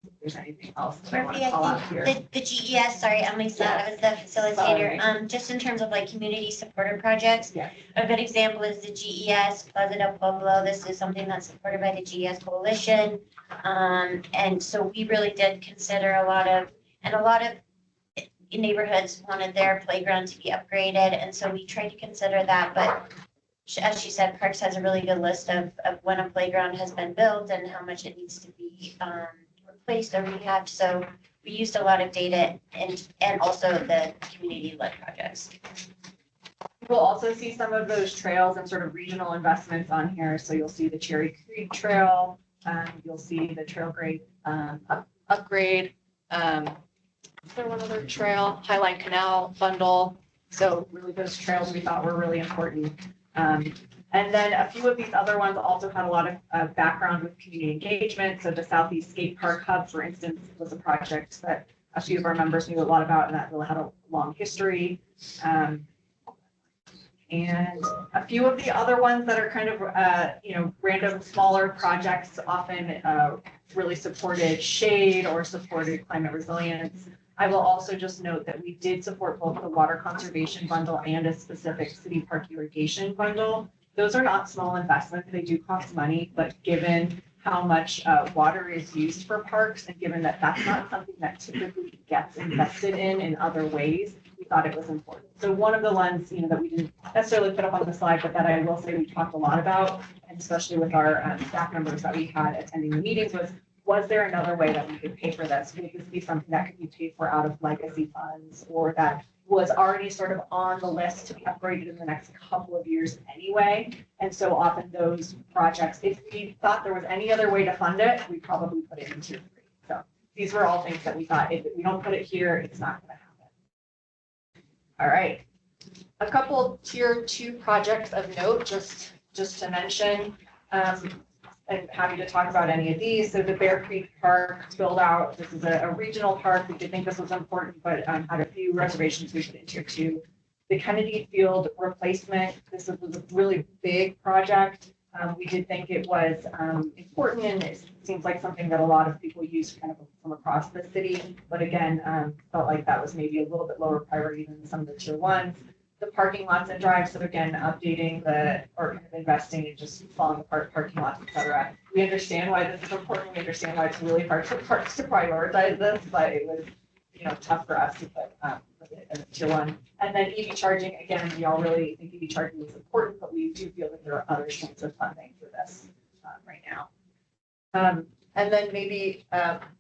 If there's anything else that I want to call out here. The GES, sorry, I'm Lisa, I was the facilitator. Just in terms of like community supported projects, Yeah. a good example is the GES Plaza del Pueblo. This is something that's supported by the GES Coalition. And so we really did consider a lot of neighborhoods wanted their playground to be upgraded. And so we tried to consider that, but as she said, Parks has a really good list of when a playground has been built and how much it needs to be replaced or rehabbed. So we used a lot of data and also the community-led projects. We'll also see some of those trails and sort of regional investments on here. So you'll see the Cherry Creek Trail, you'll see the trail grade upgrade. Is there one other trail? Highline Canal bundle. So really those trails we thought were really important. And then a few of these other ones also had a lot of background with community engagement. So the Southeast Skate Park Hub, for instance, was a project that a few of our members knew a lot about, and that really had a long history. And a few of the other ones that are kind of, random smaller projects often really supported shade or supported climate resilience. I will also just note that we did support both the water conservation bundle and a specific city park irrigation bundle. Those are not small investments. They do cost money, but given how much water is used for parks and given that that's not something that typically gets invested in other ways, we thought it was important. So one of the ones, that we didn't necessarily put up on the slide, but that I will say we talked a lot about, and especially with our staff members that we had attending the meetings, was there another way that we could pay for this? Would this be something that could be paid for out of legacy funds, or that was already sort of on the list to be upgraded in the next couple of years anyway? And so often those projects, if we thought there was any other way to fund it, we probably put it in tier 3. So these were all things that we thought, if we don't put it here, it's not going to happen. All right. A couple tier 2 projects of note, just to mention. And happy to talk about any of these. So the Bear Creek Park build out, this is a regional park. We did think this was important, but had a few reservations we put in tier 2. The Kennedy Field replacement, this was a really big project. We did think it was important, and it seems like something that a lot of people use kind of from across the city. But again, felt like that was maybe a little bit lower priority than some of the tier 1s. The parking lots and drives, so again, updating or kind of investing in just falling apart parking lots, et cetera. We understand why this is important. We understand why it's really hard for parks to prioritize this, but it was, tough for us to put in tier 1. And then EV charging, again, we all really think EV charging is important, but we do feel that there are other streams of funding for this right now. And then maybe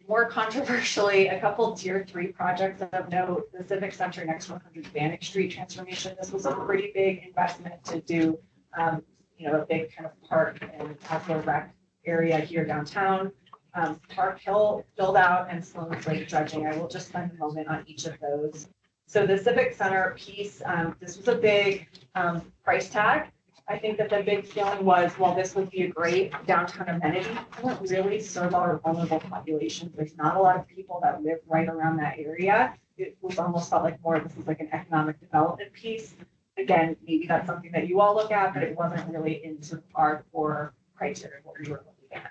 more controversially, a couple tier 3 projects of note, the Civic Center next 100 Bannock Street transformation. This was a pretty big investment to do, a big kind of park and outdoor rec area here downtown. Park Hill build out and Sloan's Lake dredging. I will just spend a moment on each of those. So the Civic Center piece, this was a big price tag. I think that the big feeling was, well, this would be a great downtown amenity. It won't really serve our vulnerable populations. There's not a lot of people that live right around that area. It was almost felt like more, this is like an economic development piece. Again, maybe that's something that you all look at, but it wasn't really into our core criteria, what we were looking at.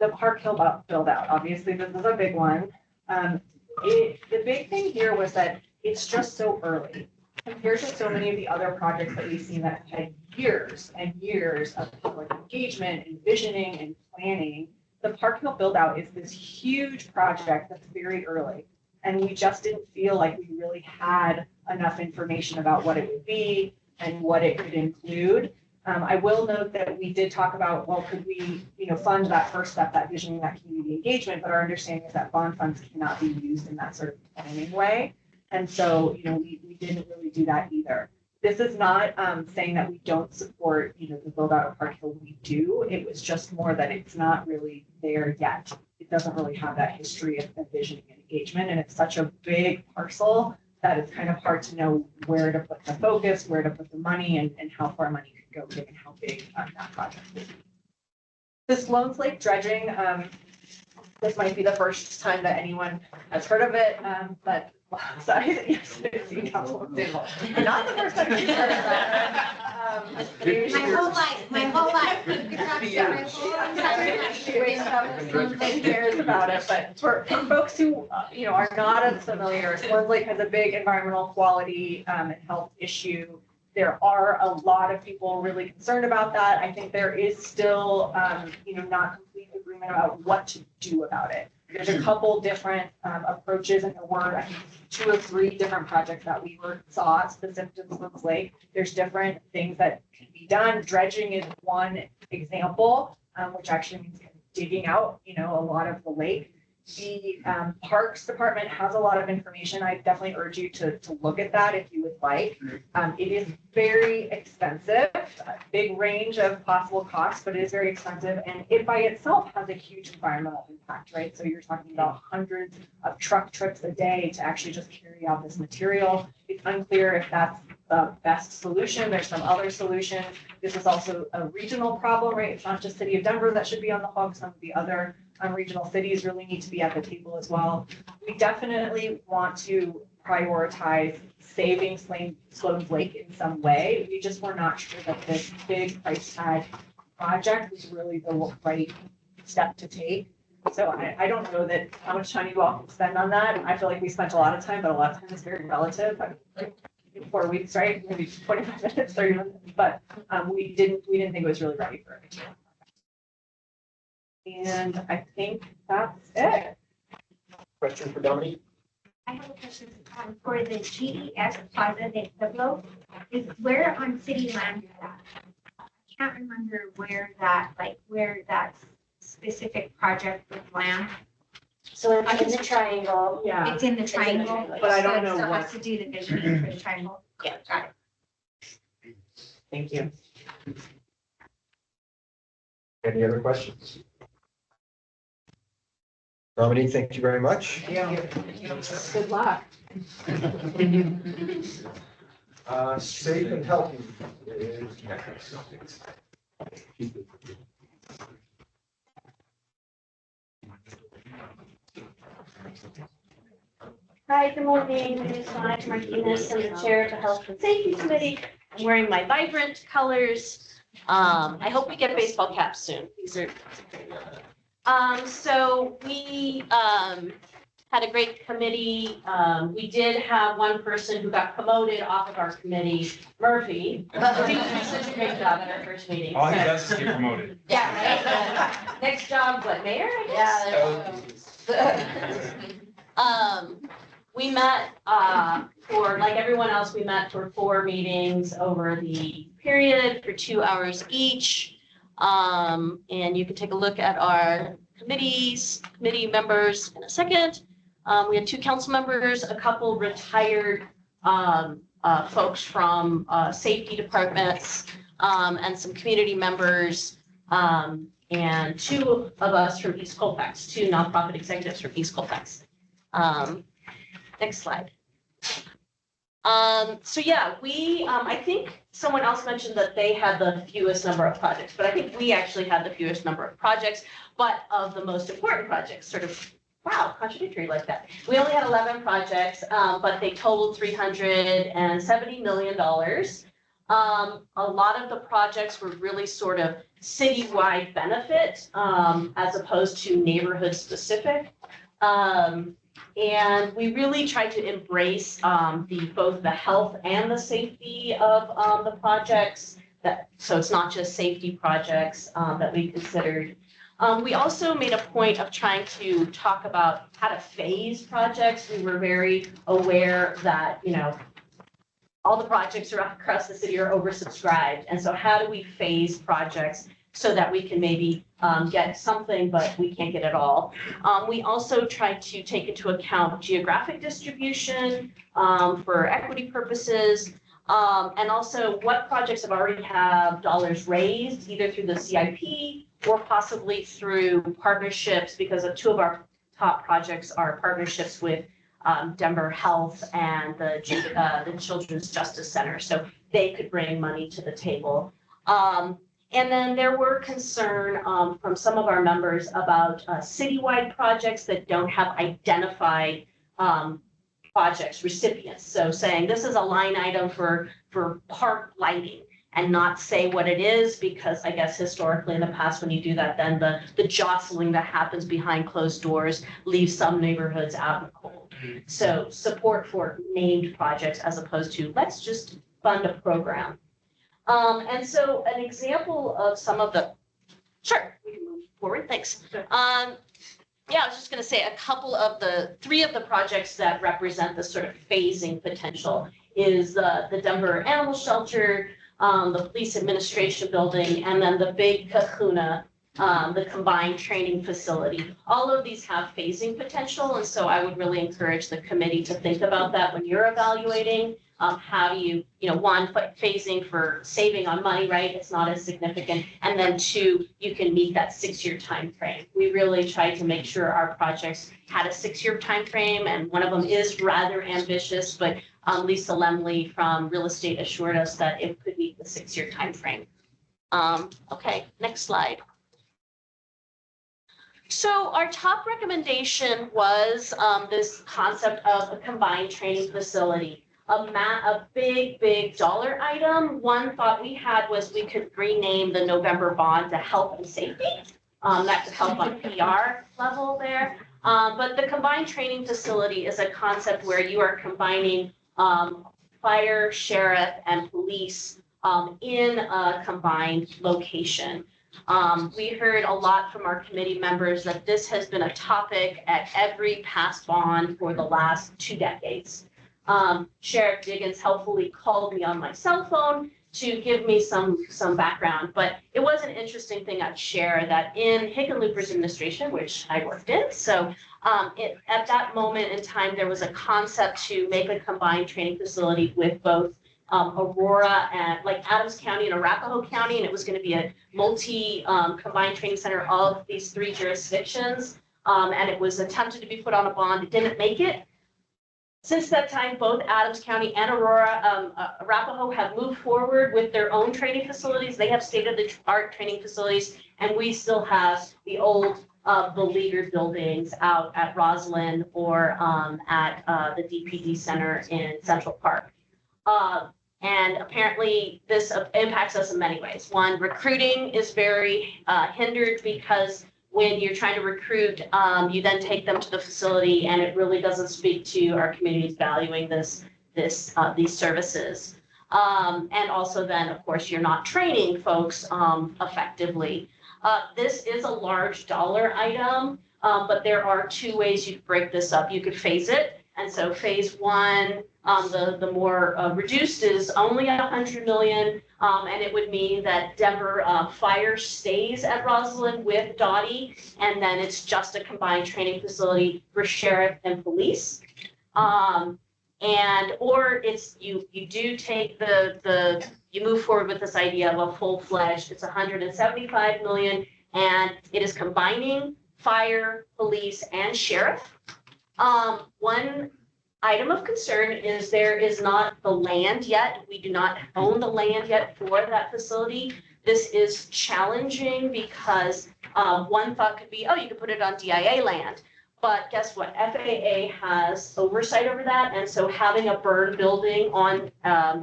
The Park Hill build out, obviously, this is a big one. The big thing here was that it's just so early compared to so many of the other projects that we've seen that have had years and years of public engagement and visioning and planning. The Park Hill build out is this huge project that's very early. And we just didn't feel like we really had enough information about what it would be and what it could include. I will note that we did talk about, well, could we, fund that first step, that visioning, that community engagement, but our understanding is that bond funds cannot be used in that sort of planning way. And so, we didn't really do that either. This is not saying that we don't support, the build out of Park Hill. We do. It was just more that it's not really there yet. It doesn't really have that history of visioning and engagement. And it's such a big parcel that it's kind of hard to know where to put the focus, where to put the money, and how far money could go given how big that project is. The Sloan's Lake dredging, this might be the first time that anyone has heard of it, but yes, city council did. Not the first time you've heard of that. My whole life. She wakes up and cares about it, but for folks who, are not as familiar, Sloan's Lake has a big environmental quality and health issue. There are a lot of people really concerned about that. I think there is still, not complete agreement about what to do about it. There's a couple different approaches, and there were, I think, 2 or 3 different projects that we saw specific to Sloan's Lake. There's different things that can be done. Dredging is one example, which actually means digging out, a lot of the lake. The Parks Department has a lot of information. I definitely urge you to look at that if you would like. It is very expensive, a big range of possible costs, but it is very expensive. And it by itself has a huge environmental impact, right? So you're talking about hundreds of truck trips a day to actually just carry out this material. It's unclear if that's the best solution. There's some other solutions. This is also a regional problem, right? It's not just City of Denver that should be on the hook. Some of the other regional cities really need to be at the table as well. We definitely want to prioritize saving Sloan's Lake in some way. We just were not sure that this big price tag project was really the right step to take. So I don't know that how much time you all can spend on that. I feel like we spent a lot of time, but a lot of time is very relative. Like 4 weeks, right? Maybe 25 minutes, 30 minutes, but we didn't think it was really ready for it. And I think that's it. Question for Dominique? I have a question for the GES Plaza de Pueblo. Is where on city land is that? I can't remember where that specific project with land. So it's in the triangle. Yeah. It's in the triangle. But I don't know So it what. has to do the vision for the triangle. Yeah. Got it. Thank you. Any other questions? Dominique, thank you very much. Yeah. Good luck. Safe and healthy is next. Hi, good morning. My name is Monica Martinez. I'm the chair of the Health and Safety Committee. I'm wearing my vibrant colors. I hope we get a baseball cap soon. These are. So we had a great committee. We did have one person who got promoted off of our committee, Murphy. He did such a great job at our first meeting. All he does is get promoted. Yeah, right. Next job, what, mayor? I guess? Yeah. We met for, like everyone else, we met for 4 meetings over the period for 2 hours each. And you can take a look at our committee members in a second. We had 2 council members, a couple retired folks from safety departments, and some community members, and 2 of us from East Colfax, 2 nonprofit executives from East Colfax. Next slide. So yeah, I think someone else mentioned that they had the fewest number of projects, but I think we actually had the fewest number of projects, but of the most important projects, sort of, wow, contradictory like that. We only had 11 projects, but they totaled $370 million. A lot of the projects were really sort of citywide benefit, as opposed to neighborhood specific. And we really tried to embrace both the health and the safety of the projects. So it's not just safety projects that we considered. We also made a point of trying to talk about how to phase projects. We were very aware that, all the projects across the city are oversubscribed. And so how do we phase projects so that we can maybe get something, but we can't get it all? We also tried to take into account geographic distribution for equity purposes, and also what projects have already have dollars raised, either through the CIP or possibly through partnerships, because two of our top projects are partnerships with Denver Health and the Children's Justice Center, so they could bring money to the table. And then there were concern from some of our members about citywide projects that don't have identified projects, recipients. So saying this is a line item for park lighting and not say what it is, because I guess historically in the past, when you do that, then the jostling that happens behind closed doors leaves some neighborhoods out in the cold. So support for named projects as opposed to let's just fund a program. And so an example of some of the, sure, we can move forward, thanks. Yeah, I was just gonna say a couple of three of the projects that represent the sort of phasing potential is the Denver Animal Shelter, the Police Administration Building, and then the big kahuna, the combined training facility. All of these have phasing potential, and so I would really encourage the committee to think about that when you're evaluating. How do you, one, phasing for saving on money, right? It's not as significant. And then two, you can meet that 6-year time frame. We really tried to make sure our projects had a 6-year time frame, and one of them is rather ambitious, but Lisa Lemley from Real Estate assured us that it could meet the 6-year time frame. Okay, next slide. So our top recommendation was this concept of a combined training facility. A big dollar item. One thought we had was we could rename the November bond to health and safety. That could help on PR level there. But the combined training facility is a concept where you are combining fire, sheriff, and police in a combined location. We heard a lot from our committee members that this has been a topic at every past bond for the last 2 decades. Sheriff Diggins helpfully called me on my cell phone to give me some background, but it was an interesting thing I'd share that in Hickenlooper's administration, which I worked in, so at that moment in time, there was a concept to make a combined training facility with both Aurora and like Adams County and Arapahoe County, and it was going to be a combined training center of these 3 jurisdictions, and it was attempted to be put on a bond. It didn't make it. Since that time, both Adams County and Arapahoe have moved forward with their own training facilities. They have state-of-the-art training facilities, and we still have the old beleaguered buildings out at Roslyn or at the DPD Center in Central Park. And apparently this impacts us in many ways. One, recruiting is very hindered because when you're trying to recruit, you then take them to the facility, and it really doesn't speak to our communities valuing these services. And also then, of course, you're not training folks effectively. This is a large dollar item, but there are 2 ways you could break this up. You could phase it. And so phase 1, the more reduced is only $100 million, and it would mean that Denver Fire stays at Roslyn with Dottie, and then it's just a combined training facility for sheriff and police. Or it's you do take you move forward with this idea of a full-fledged, it's $175 million, and it is combining fire, police, and sheriff. One item of concern is there is not the land yet. We do not own the land yet for that facility. This is challenging because one thought could be, oh, you could put it on DIA land. But guess what? FAA has oversight over that. And so having a burn building on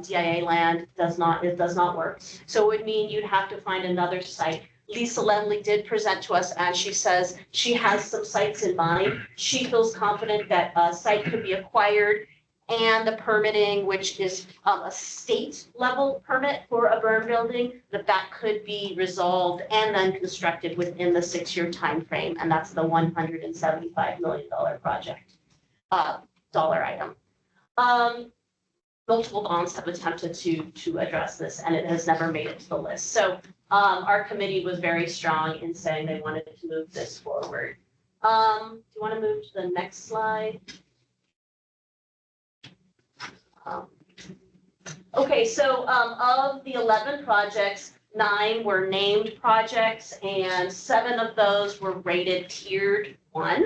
DIA land does not work. So it would mean you'd have to find another site. Lisa Lemley did present to us and she says she has some sites in mind. She feels confident that a site could be acquired and the permitting, which is a state level permit for a burn building, that could be resolved and then constructed within the 6-year time frame. And that's the $175 million project, dollar item. Multiple bonds have attempted to address this and it has never made it to the list. So our committee was very strong in saying they wanted to move this forward. Do you want to move to the next slide? Okay, so of the 11 projects, 9 were named projects and 7 of those were rated tiered 1.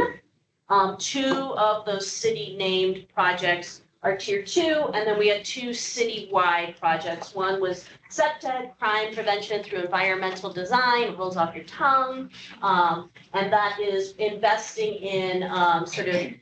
2 of those city named projects are tier 2, and then we had 2 citywide projects. One was SEPTED, crime prevention through environmental design, rolls off your tongue, and that is investing in sort of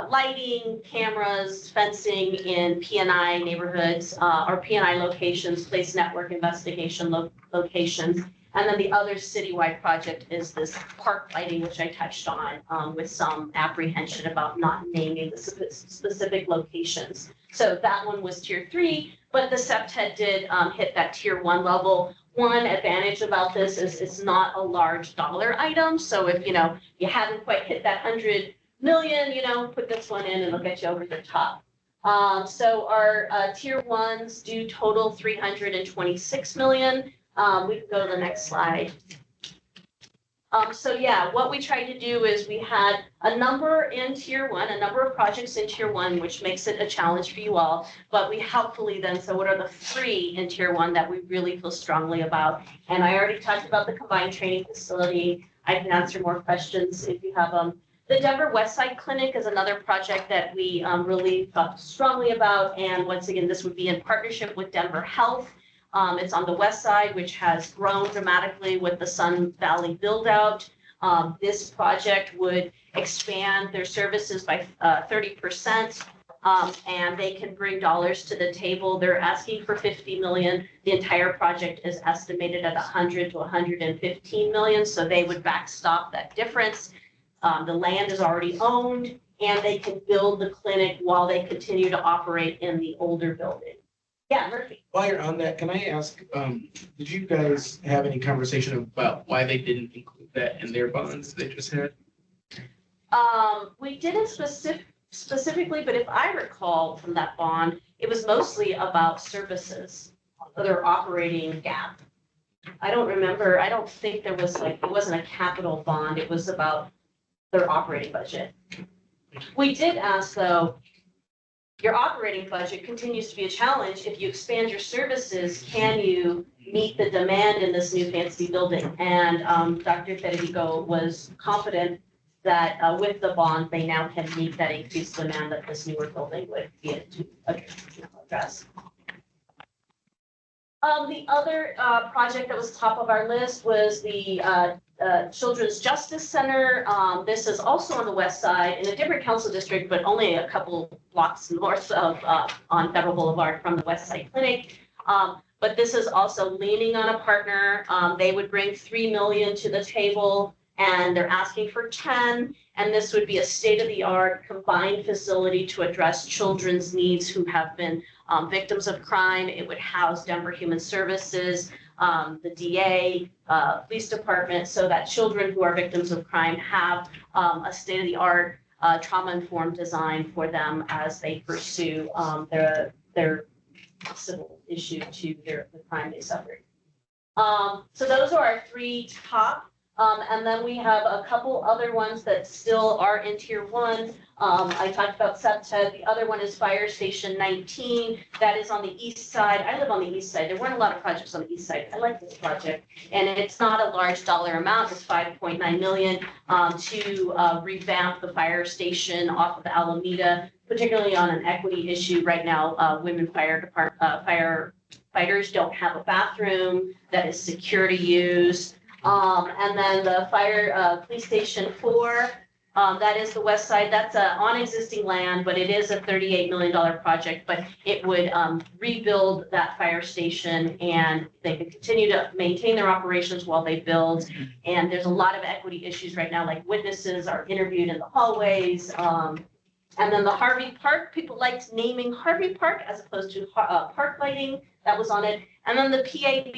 lighting, cameras, fencing in P&I neighborhoods or P&I locations, place network investigation locations. And then the other citywide project is this park lighting, which I touched on with some apprehension about not naming the specific locations. So that one was tier 3, but the SEPTED did hit that tier 1 level. One advantage about this is it's not a large dollar item. So if you haven't quite hit that 100 million, put this one in and it'll get you over the top. So our tier 1s do total 326 million. We can go to the next slide. So yeah, what we tried to do is we had a number in tier 1, a number of projects in tier 1, which makes it a challenge for you all. But we helpfully then, so what are the 3 in tier 1 that we really feel strongly about? And I already talked about the combined training facility. I can answer more questions if you have them. The Denver Westside Clinic is another project that we really felt strongly about. And once again, this would be in partnership with Denver Health. It's on the west side, which has grown dramatically with the Sun Valley build out. This project would expand their services by 30%, and they can bring dollars to the table. They're asking for 50 million. The entire project is estimated at 100 to 115 million, so they would backstop that difference. The land is already owned, and they can build the clinic while they continue to operate in the older building. Yeah, Murphy. While you're on that, can I ask, did you guys have any conversation about why they didn't include that in their bonds they just had? We didn't specifically, but if I recall from that bond, it was mostly about services, their operating gap. I don't remember, I don't think there was it wasn't a capital bond, it was about their operating budget. We did ask though, your operating budget continues to be a challenge. If you expand your services, can you meet the demand in this new fancy building? And Dr. Federico was confident that with the bond, they now can meet that increased demand that this newer building would be able to address. The other project that was top of our list was the Children's Justice Center. This is also on the west side in a different council district, but only a couple blocks north of on Federal Boulevard from the West Side Clinic. But this is also leaning on a partner. They would bring 3 million to the table and they're asking for 10. And this would be a state-of-the-art combined facility to address children's needs who have been victims of crime. It would house Denver Human Services, the DA, police department, so that children who are victims of crime have a state-of-the-art trauma-informed design for them as they pursue their civil issue to the crime they suffered. So those are our 3 top. And then we have a couple other ones that still are in tier 1. I talked about SEPTED. The other one is Fire Station 19. That is on the east side. I live on the east side. There weren't a lot of projects on the east side. I like this project. And it's not a large dollar amount. It's 5.9 million to revamp the fire station off of Alameda. particularly on an equity issue right now, women firefighters don't have a bathroom that is secure to use. And then the police station 4, that is the west side, that's on existing land, but it is a $38 million project, but it would rebuild that fire station and they could continue to maintain their operations while they build. And there's a lot of equity issues right now, like witnesses are interviewed in the hallways. And then the Harvey Park, people liked naming Harvey Park as opposed to park lighting, that was on it. And then the PAB,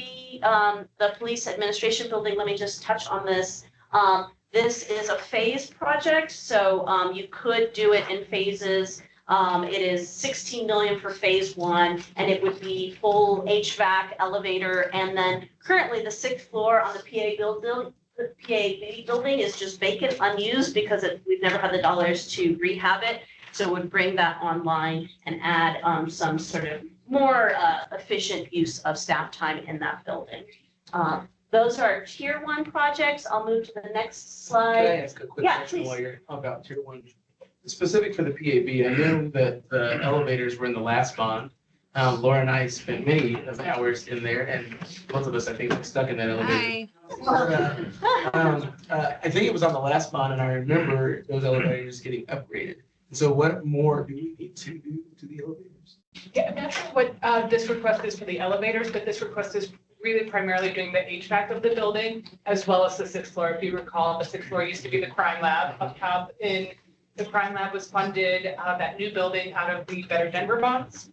the Police Administration Building, let me just touch on this. This is a phased project, so you could do it in phases. It is 16 million for phase 1, and it would be full HVAC, elevator, and then currently the 6th floor on the PAB building is just vacant, unused, because we've never had the dollars to rehab it. So it would bring that online and add some sort of more efficient use of staff time in that building. Those are tier 1 projects. I'll move to the next slide. Can I ask a quick Yeah, question please. while you're about tier 1? Specific for the PAB, I know that the elevators were in the last bond. Laura and I spent many of hours in there, and both of us, I think, got stuck in that elevator. I think it was on the last bond, and I remember those elevators getting upgraded. So what more do we need to do to the elevators? Yeah, that's what this request is for the elevators, but this request is really primarily doing the HVAC of the building as well as the 6th floor. If you recall, the 6th floor used to be the crime lab. The crime lab was funded, that new building, out of the Better Denver bonds.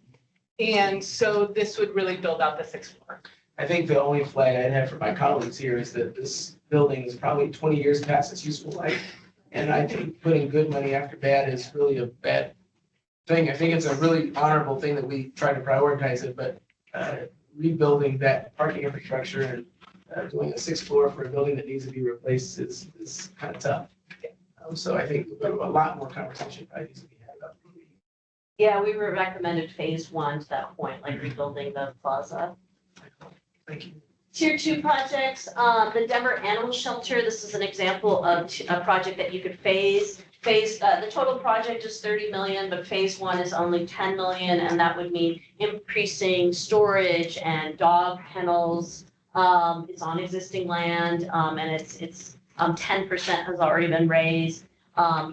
And so this would really build out the 6th floor. I think the only flag I'd have for my colleagues here is that this building is probably 20 years past its useful life. And I think putting good money after bad is really a bad thing. I think it's a really honorable thing that we try to prioritize it, but rebuilding that parking infrastructure and doing a 6th floor for a building that needs to be replaced is kind of tough. So I think a lot more conversation probably needs to be had about it. Yeah, we recommended phase 1 to that point, like rebuilding the plaza. Thank you. Tier 2 projects, the Denver Animal Shelter, this is an example of a project that you could phase. The total project is 30 million, but phase 1 is only 10 million, and that would mean increasing storage and dog kennels. It's on existing land, and it's 10% has already been raised.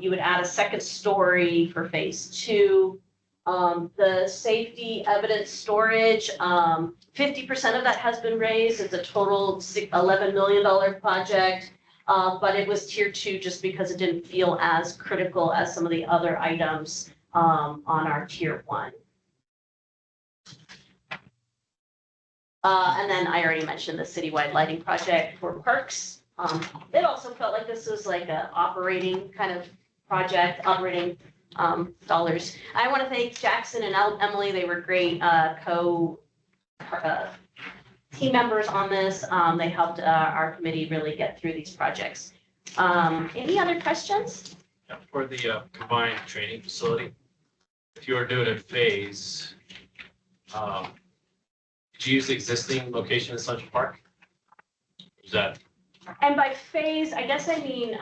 You would add a 2nd story for phase 2. The safety evidence storage, 50% of that has been raised. It's a total $11 million project, but it was tier 2 just because it didn't feel as critical as some of the other items on our tier 1. And then I already mentioned the citywide lighting project for parks. It also felt like this was like an operating kind of project, operating dollars. I want to thank Jackson and Emily. They were great team members on this. They helped our committee really get through these projects. Any other questions? Yeah, for the combined training facility, if you were doing a phase, did you use the existing location in Central Park? Is that? And by phase, I guess I mean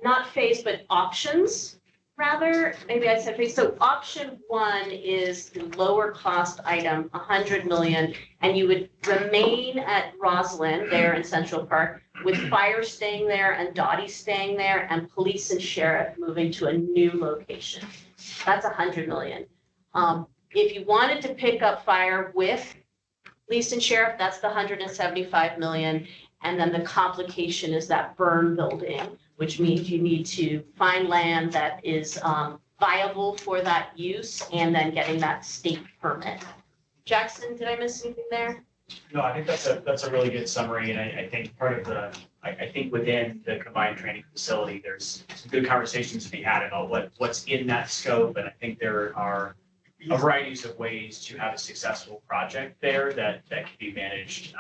not phase, but options. Rather, maybe I said phase. So option 1 is the lower cost item, 100 million, and you would remain at Roslyn there in Central Park with fire staying there and Dottie staying there and police and sheriff moving to a new location. That's 100 million. If you wanted to pick up fire with police and sheriff, that's the 175 million. And then the complication is that burn building, which means you need to find land that is viable for that use and then getting that state permit. Jackson, did I miss anything there? No, I think that's a really good summary, and I think part of I think within the combined training facility, there's some good conversations to be had about what's in that scope, and I think there are a variety of ways to have a successful project there that can be managed.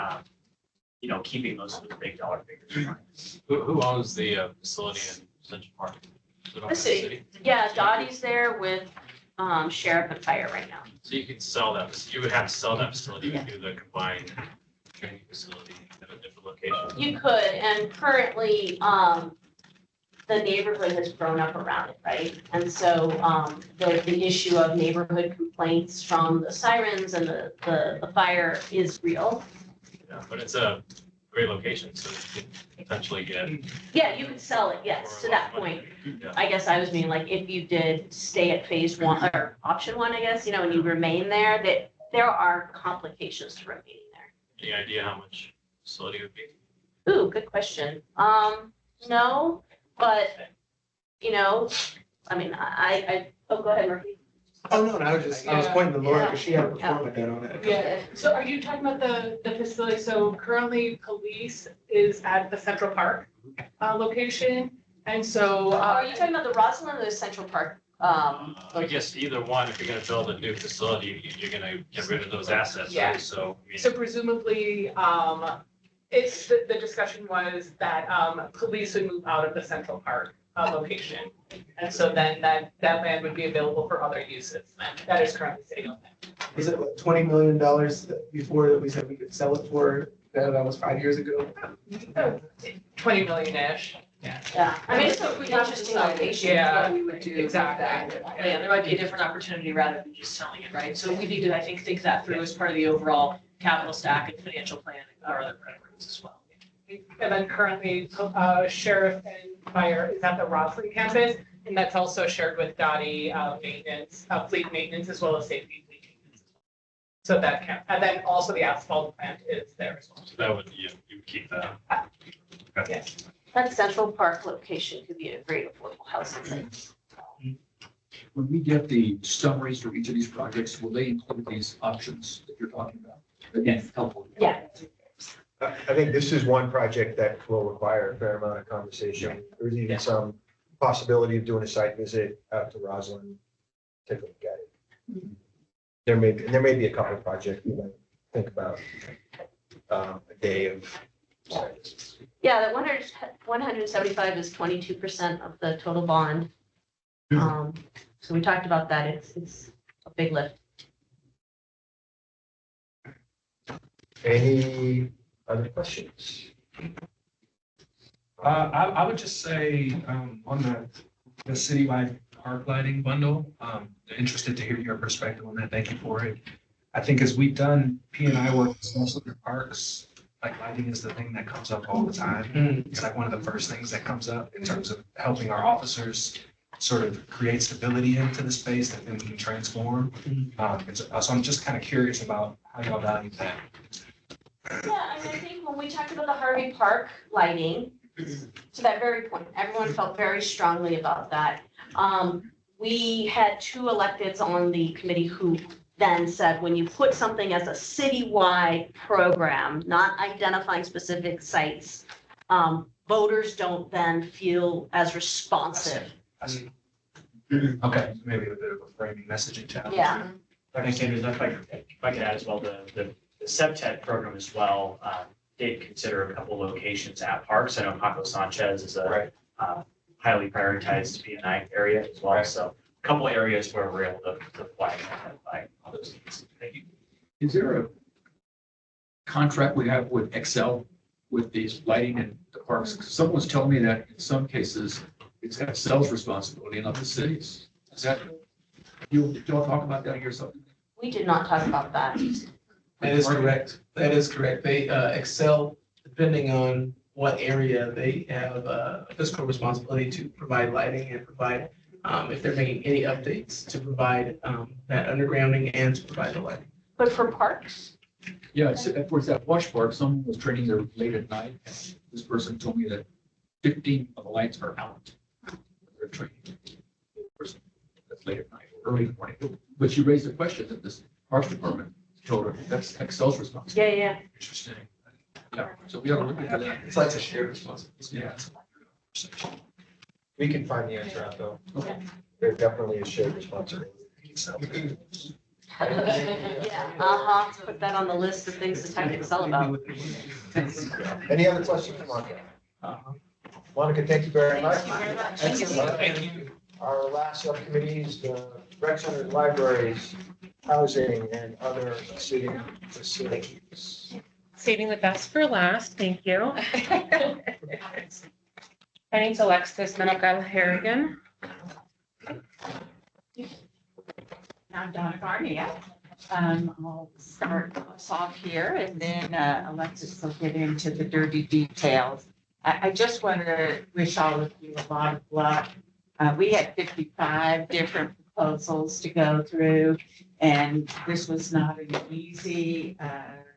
Keeping those big dollar figures in mind. Who owns the facility in Central Park? Is it owned by the city? Yeah, Dottie's there with sheriff and fire right now. So you could sell that, you would have to sell that facility to the combined training facility at a different location. You could, and currently, the neighborhood has grown up around it, right? And so, the issue of neighborhood complaints from the sirens and the fire is real. Yeah, but it's a great location, so you can potentially get. Yeah, you could sell it, yes, to that point. Yeah. I guess I was meaning like if you did stay at phase one or option one, I guess, and you remain there, that there are complications to remaining there. Any idea how much facility would be? Ooh, good question. No, but, I mean, oh, go ahead, Murphy. Oh, no, I was pointing to Laura because she had a performance on it. Yeah, so are you talking about the facility? So currently police is at the Central Park location. And so. Are you talking about the Roslyn or the Central Park? I guess either one, if you're gonna build a new facility, you're gonna get rid of those assets, Yeah. right? So, I mean, So presumably, it's, the discussion was that police would move out of the Central Park location. And so then that land would be available for other uses. And that is currently sitting on that. Was it like $20 million before that we said we could sell it for? That was 5 years ago. 20 million-ish. Yeah, I mean, it's a interesting location. Yeah, What we would do. exactly. Yeah, there might be a different opportunity rather than just selling it, right? So we need to, I think that through as part of the overall capital stack and financial plan or other priorities as well. And then currently, sheriff and fire is at the Roslyn campus, and that's also shared with Dottie maintenance, fleet maintenance, as well as safety fleet maintenance. So that camp, and then also the asphalt plant is there as well. so that would, you would keep that. Okay. Yes. That Central Park location could be a great affordable housing site. When we get the summaries for each of these projects, will they include these options that you're talking about? Yes. Helpful. Yeah. I think this is one project that will require a fair amount of conversation. There's even some possibility of doing a site visit out to Roslyn, take a look at it. There may be a couple of projects we might think about, a day of site visits. Yeah, that 175 is 22% of the total bond. So we talked about that. It's a big lift. Any other questions? I would just say, on the citywide park lighting bundle, interested to hear your perspective on that. Thank you for it. I think as we've done P&I work, especially with parks, like lighting is the thing that comes up all the time. It's like one of the first things that comes up in terms of helping our officers sort of create stability into the space that then we can transform. So I'm just kind of curious about how y'all value that. Yeah, I mean, I think when we talked about the Harvey Park lighting, to that very point, everyone felt very strongly about that. We had two electeds on the committee who then said, when you put something as a citywide program, not identifying specific sites, voters don't then feel as responsive. I see. Okay, maybe a bit of a framing messaging challenge. Yeah. Dr. Sanders, if I could add as well, the SEPTED program as well, did consider a couple locations at parks. I know Paco Sanchez is a highly prioritized P&I area as well. So a couple areas where we're able to flag and identify all those needs. Thank you. Is there a contract we have with Excel with these lighting in the parks? 'Cause someone was telling me that in some cases, it's Excel's responsibility, not the city's. Is that, you all talk about that here something? We did not talk about that. That is correct. That is correct. They excel depending on what area they have fiscal responsibility to provide lighting and provide, if they're making any updates, to provide that undergrounding and to provide the lighting. But for parks? Yeah, it's, of course, at Wash Park, someone was training there late at night. And this person told me that 15 of the lights are out. They're training. Person that's late at night, early in the morning. But you raised a question that this Parks Department told her that's Excel's responsibility. Yeah. Interesting. Yeah, so we ought to look into that. It's like a shared responsibility. Yeah. We can find the answer out though. Okay. There definitely is shared responsibility. Yeah, put that on the list of things to talk to Excel about. Any other questions for Monica? Monica, thank you very much. Thank you very much. Thank you. Our last subcommittees, the rec center, libraries, housing, and other city facilities. Saving the best for last, thank you. My name's Alexis Menocal Harrigan. I'm Donna Garnia. I'll start us off here and then Alexis will get into the dirty details. I just want to wish all of you a lot of luck. We had 55 different proposals to go through, and this was not an easy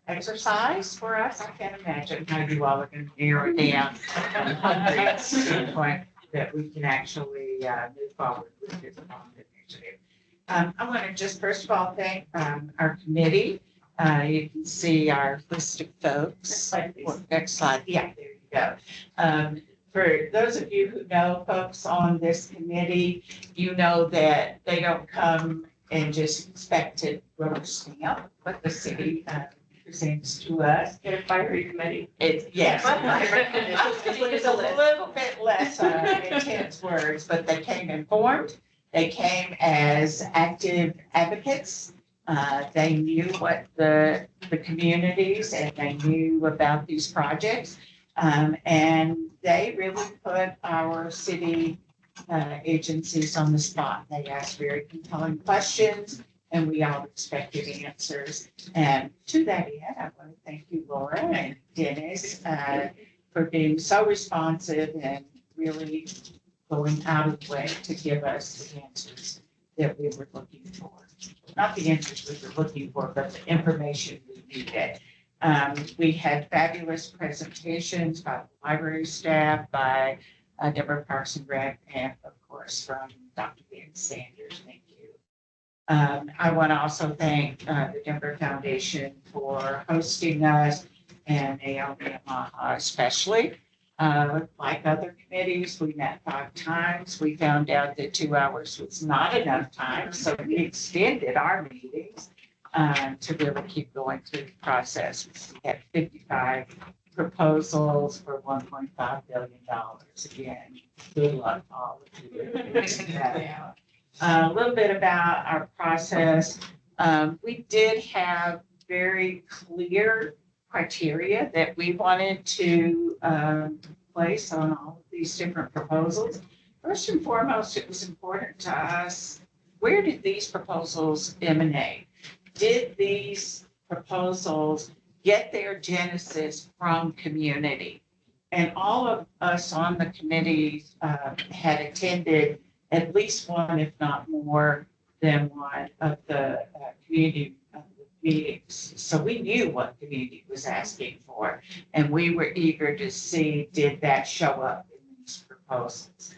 exercise for us. I can't imagine how you all are going to narrow down hundreds to the point that we can actually move forward with this initiative. I want to just first of all thank our committee. You can see our list of folks. Next slide. Yeah, there you go. For those of you who know folks on this committee, you know that they don't come and just expect to rubber stamp what the city presents to us. Get a fiery committee. Yes. It's a little bit less intense words, but they came informed. They came as active advocates. They knew what the communities and they knew about these projects. And they really put our city agencies on the spot. They asked very compelling questions and we all expected answers. And to that end, I want to thank you, Laura and Dennis, for being so responsive and really going out of the way to give us the answers that we were looking for. Not the answers we were looking for, but the information we needed. We had fabulous presentations by the library staff, by Denver Parks and Rec, and of course from Dr. Ben Sanders. Thank you. I want to also thank the Denver Foundation for hosting us, and Naomi and Maha especially. Like other committees, we met 5 times. We found out that 2 hours was not enough time, so we extended our meetings to really keep going through the process. We had 55 proposals for $1.5 billion. Again, good luck to all of you. A little bit about our process. We did have very clear criteria that we wanted to place on all of these different proposals. First and foremost, it was important to us, where did these proposals emanate? Did these proposals get their genesis from community? And all of us on the committee had attended at least one, if not more than one, of the community meetings. So we knew what the community was asking for, and we were eager to see, did that show up in these proposals?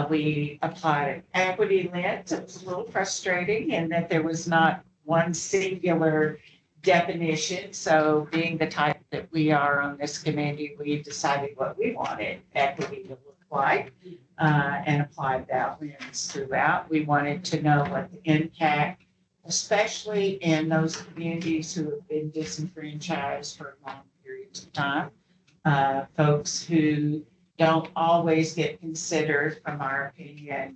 We applied an equity lens. It was a little frustrating in that there was not one singular definition. So being the type that we are on this committee, we decided what we wanted equity to look like and applied that lens throughout. We wanted to know what the impact, especially in those communities who have been disenfranchised for long periods of time, folks who don't always get considered, from our opinion,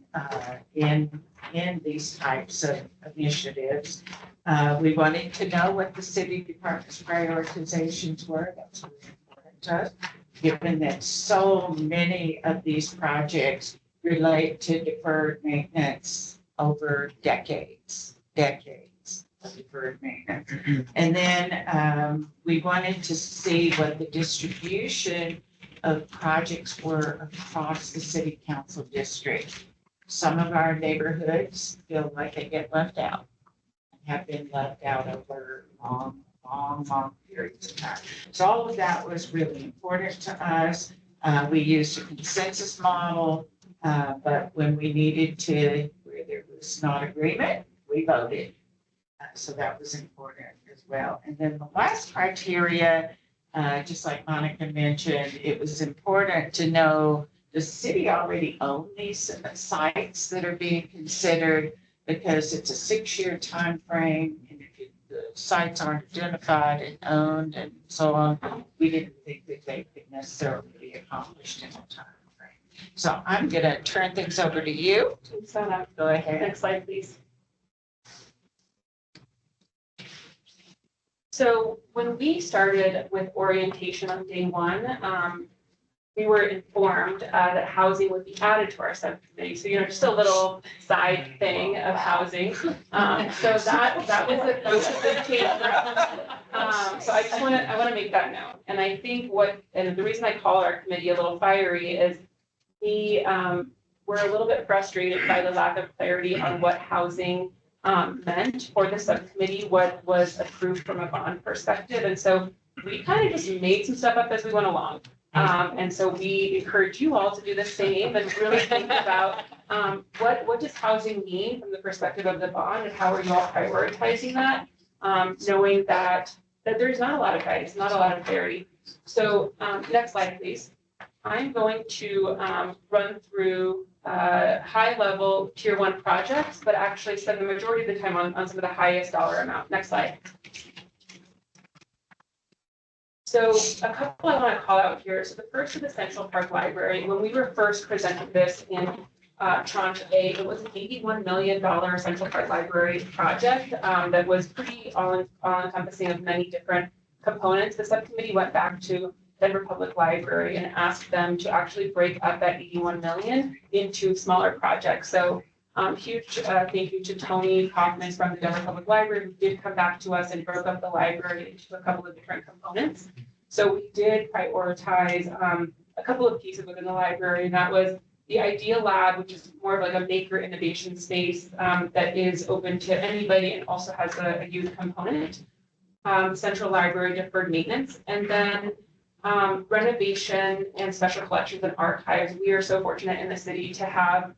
in these types of initiatives. We wanted to know what the city department's prioritizations were. That's really important to us, given that so many of these projects relate to deferred maintenance over decades of deferred maintenance. And then we wanted to see what the distribution of projects were across the city council district. Some of our neighborhoods feel like they get left out and have been left out over long periods of time. So all of that was really important to us. We used a consensus model, but when we needed to, where there was not agreement, we voted. So that was important as well. And then the last criteria, just like Monica mentioned, it was important to know, the city already own these sites that are being considered, because it's a 6-year time frame, and if the sites aren't identified and owned and so on, we didn't think that they could necessarily be accomplished in a time frame. So I'm going to turn things over to you. Go ahead. Next slide, please. So when we started with orientation on day 1, we were informed that housing would be added to our subcommittee. So, just a little side thing of housing. So that was a big change for us. So I want to make that known. And I think and the reason I call our committee a little fiery is we're a little bit frustrated by the lack of clarity on what housing meant for the subcommittee, what was approved from a bond perspective. And so we kind of just made some stuff up as we went along. And so we encourage you all to do the same and really think about what does housing mean from the perspective of the bond and how are you all prioritizing that, knowing that there's not a lot of guidance, not a lot of clarity. So next slide, please. I'm going to run through high-level tier 1 projects, but actually spend the majority of the time on some of the highest dollar amount. Next slide. So a couple I want to call out here. So the first is the Central Park Library. When we were first presented this in tranche A, it was an $81 million Central Park Library project that was pretty all-encompassing of many different components. The subcommittee went back to Denver Public Library and asked them to actually break up that 81 million into smaller projects. So huge thank you to Tony Kaufman from the Denver Public Library, who did come back to us and broke up the library into a couple of different components. So we did prioritize a couple of pieces within the library, and that was the Idea Lab, which is more of like a maker innovation space that is open to anybody and also has a youth component. Central Library deferred maintenance, and then renovation and special collections and archives. We are so fortunate in the city to have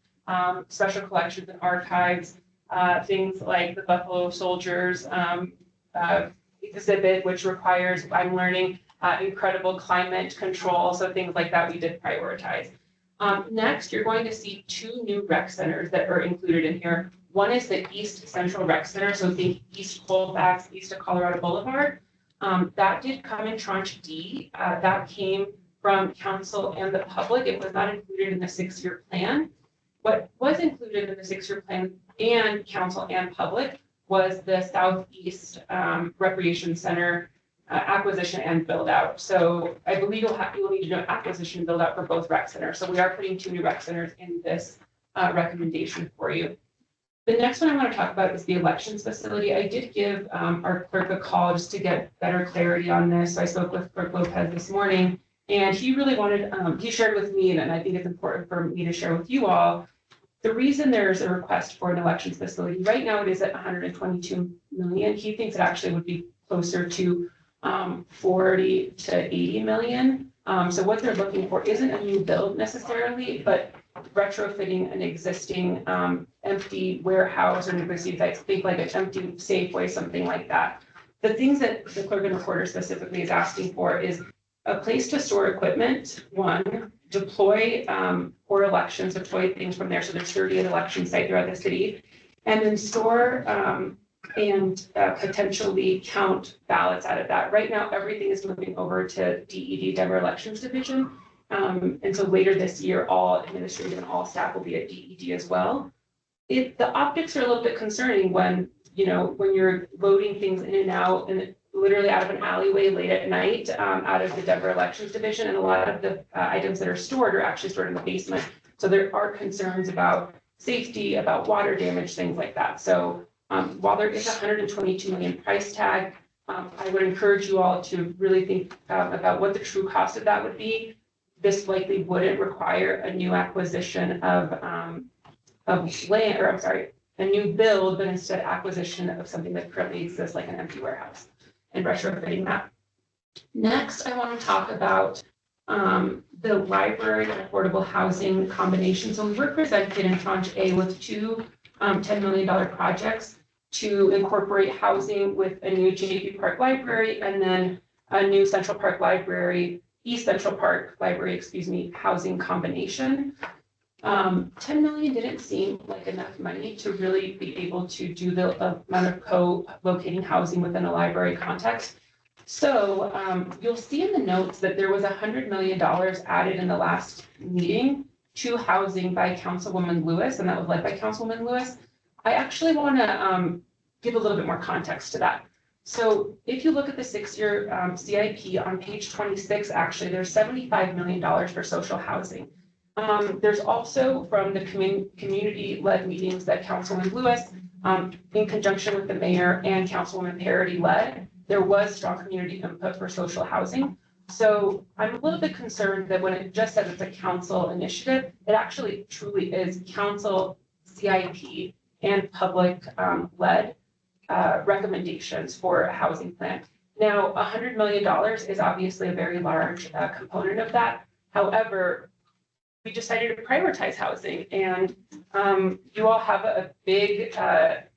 special collections and archives, things like the Buffalo Soldiers exhibit, which requires, I'm learning, incredible climate control. So things like that we did prioritize. Next, you're going to see 2 new rec centers that are included in here. One is the East Central Rec Center, so think East Colfax, east of Colorado Boulevard. That did come in tranche D. That came from council and the public. It was not included in the 6-year plan. What was included in the 6-year plan and council and public was the Southeast Recreation Center acquisition and build out. So I believe you'll need to do an acquisition and build out for both rec centers. So we are putting 2 new rec centers in this recommendation for you. The next one I want to talk about is the elections facility. I did give our clerk a call just to get better clarity on this. So I spoke with Clerk Lopez this morning, and he really wanted, he shared with me, and I think it's important for me to share with you all, the reason there's a request for an elections facility. Right now it is at 122 million. He thinks it actually would be closer to 40 to 80 million. So what they're looking for isn't a new build necessarily, but retrofitting an existing empty warehouse or existing sites, think like an empty Safeway, something like that. The things that the clerk and recorder specifically is asking for is a place to store equipment, one, deploy for elections, deploy things from there. So there's 30 election site throughout the city, and then store and potentially count ballots out of that. Right now, everything is moving over to DED, Denver Elections Division. And so later this year, all administrative and all staff will be at DED as well. The optics are a little bit concerning when, when you're loading things in and out and literally out of an alleyway late at night, out of the Denver Elections Division. And a lot of the items that are stored are actually stored in the basement. So there are concerns about safety, about water damage, things like that. So while there is a 122 million price tag, I would encourage you all to really think about what the true cost of that would be. This likely wouldn't require a new acquisition of land, or I'm sorry, a new build, but instead acquisition of something that currently exists, like an empty warehouse, and retrofitting that. Next, I want to talk about the library and affordable housing combination. So we were presented in tranche A with 2 $10 million projects to incorporate housing with a new JP Park Library and then a new Central Park Library, East Central Park Library, housing combination. 10 million didn't seem like enough money to really be able to do the amount of co-locating housing within a library context. So you'll see in the notes that there was $100 million added in the last meeting to housing by Councilwoman Lewis, and that was led by Councilwoman Lewis. I actually want to give a little bit more context to that. So if you look at the 6-year CIP on page 26, actually, there's $75 million for social housing. There's also from the community-led meetings that Councilman Lewis, in conjunction with the mayor and Councilwoman Parity led, there was strong community input for social housing. So I'm a little bit concerned that when it just says it's a council initiative, it actually truly is council CIP and public led recommendations for a housing plan. Now, $100 million is obviously a very large component of that. However, we decided to prioritize housing, and you all have a big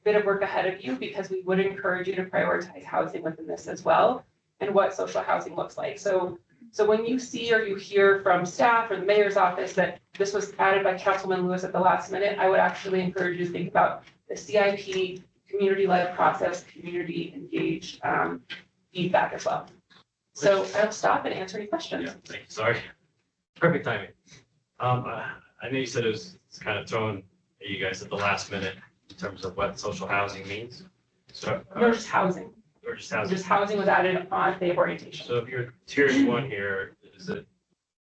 bit of work ahead of you because we would encourage you to prioritize housing within this as well and what social housing looks like. So when you see or you hear from staff or the mayor's office that this was added by Councilman Lewis at the last minute, I would actually encourage you to think about the CIP, community-led process, community engaged feedback as well. So I'll stop and answer any questions. Yeah, thank you. Sorry. Perfect timing. I know you said it was kind of thrown at you guys at the last minute in terms of what social housing means. So, No, just housing. Or just housing. Just housing was added on the orientation. So if you're tier 1 here, is it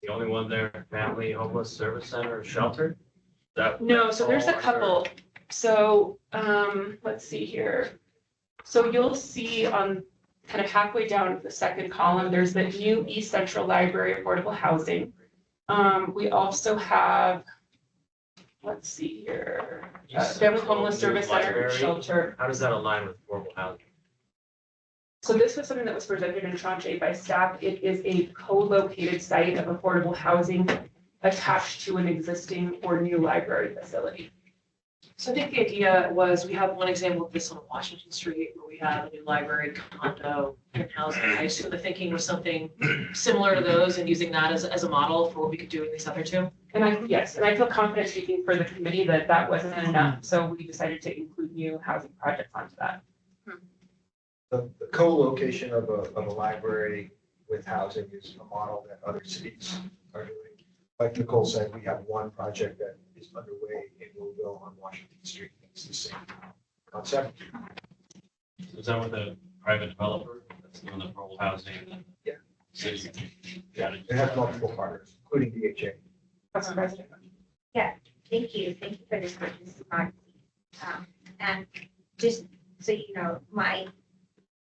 the only one there, family, homeless, service center, shelter? No, so there's a all couple. So let's see here. So you'll see on kind of halfway down the second column, there's the new East Central Library affordable housing. We also have, let's see here, family homeless service center, shelter. How does that align with affordable housing? So this was something that was presented in tranche 8 by staff. It is a co-located site of affordable housing attached to an existing or new library facility. So I think the idea was, we have one example of this on Washington Street where we have a new library, condo, and housing. I assume the thinking was something similar to those and using that as a model for what we could do in these other two. And I feel confident speaking for the committee that that wasn't enough. So we decided to include new housing projects onto that. The co-location of a library with housing is a model that other cities are doing. Like Nicole said, we have one project that is underway in Louisville on Washington Street. It's the same concept. Is that with a private developer that's doing the affordable housing? Yeah. City? Yeah, it has multiple partners, including DHA. Council President. Yeah, thank you. Thank you for this. And just so you know, my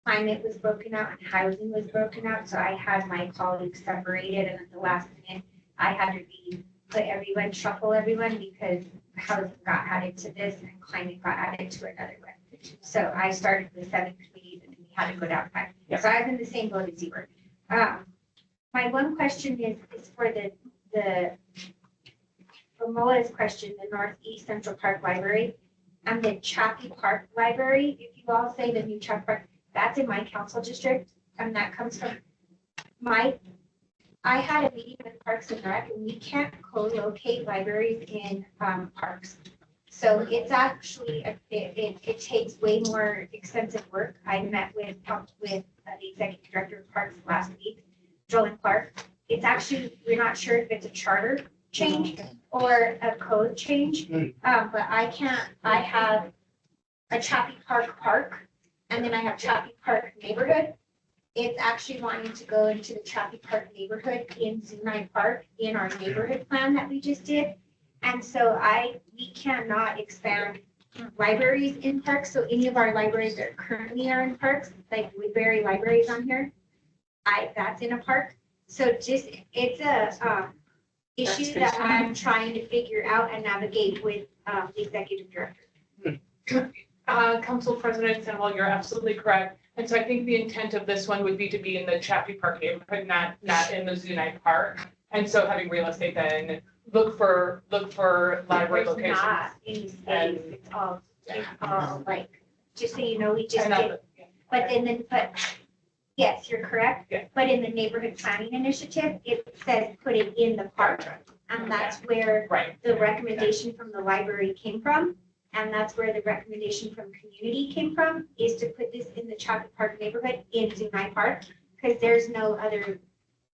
climate was broken out and housing was broken out. So I had my colleagues separated, and at the last minute, I had to shuffle everyone because housing got added to this and climate got added to another one. So I started with 7 committees and we had to go down 5. Yep. So I was in the same boat as you were. My one question is for for Mola's question, the Northeast Central Park Library and the Chappie Park Library. If you all say the new Chappie Park, that's in my council district, and that comes from I had a meeting with Parks and Rec, and we can't co-locate libraries in parks. So it's actually, it takes way more extensive work. I met with the executive director of Parks last week, Joel Clark. It's actually, we're not sure if it's a charter change or a code change, but I have a Chappie Park, and then I have Chappie Park neighborhood. It's actually wanting to go into the Chappie Park neighborhood in Zunai Park in our neighborhood plan that we just did. And so we cannot expand libraries in parks. So any of our libraries that currently are in parks, like Woodbury Libraries on here, that's in a park. So just, it's a issue that I'm trying to figure out and navigate with the executive director. Council President Sandoval, you're absolutely correct. And so I think the intent of this one would be to be in the Chappie Park neighborhood, not in the Zunai Park. And so having real estate then look for library There's locations. not any space. It's all like, just so you know, we just did. But yes, you're correct. Yeah. But in the neighborhood planning initiative, it says put it in the park. And that's where the recommendation from the library came from. And that's where the recommendation from community came from, is to put this in the Chappie Park neighborhood in Zunai Park, because there's no other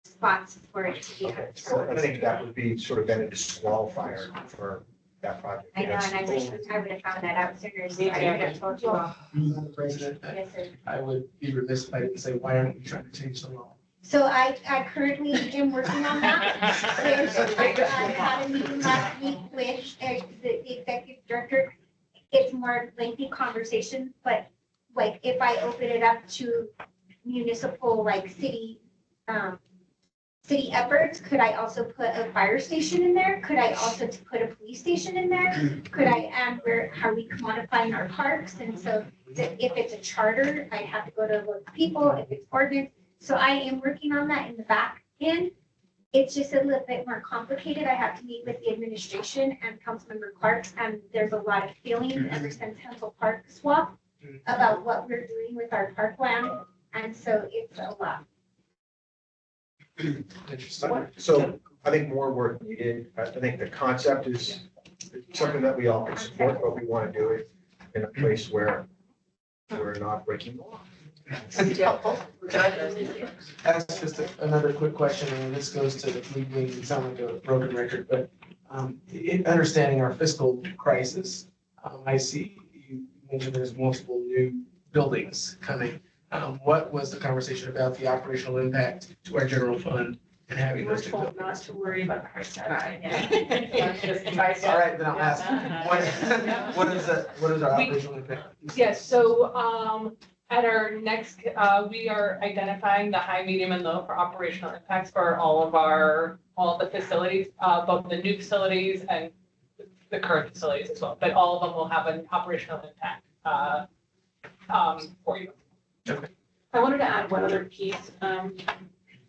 spots for it to be. So I think that would be sort of been a disqualifier for that project. I know, Yes. and I wish I would have found that out sooner. So Me I too. would have told you all. Madam President, Yes, sir. I would be remiss if I didn't say, why aren't we trying to change the law? So I currently am working on that. I had a meeting last week with the executive director. It's more lengthy conversation, but like if I open it up to municipal, like city efforts, could I also put a fire station in there? Could I also put a police station in there? Could I add how we commodifying our parks? And so if it's a charter, I have to go to local people, if it's ordinance. So I am working on that in the back end. It's just a little bit more complicated. I have to meet with the administration and Councilmember Clark, and there's a lot of feelings ever since Central Park swap about what we're doing with our parkland. And so it's a lot. Interesting. So I think more work needed. I think the concept is something that we all can support, but we want to do it in a place where we're not breaking the law. That's just another quick question, and this goes to the fleet wing, it sounds like a broken record, but in understanding our fiscal crisis, I see you mentioned there's multiple new buildings coming. What was the conversation about the operational impact to our general fund and having We're those two told buildings? not to worry about the price tag. All right, then I'll ask, what is our operational impact? Yes, so at our next, we are identifying the high, medium, and low for operational impacts for all of the facilities, both the new facilities and the current facilities as well. But all of them will have an operational impact for you. Okay. I wanted to add one other piece. I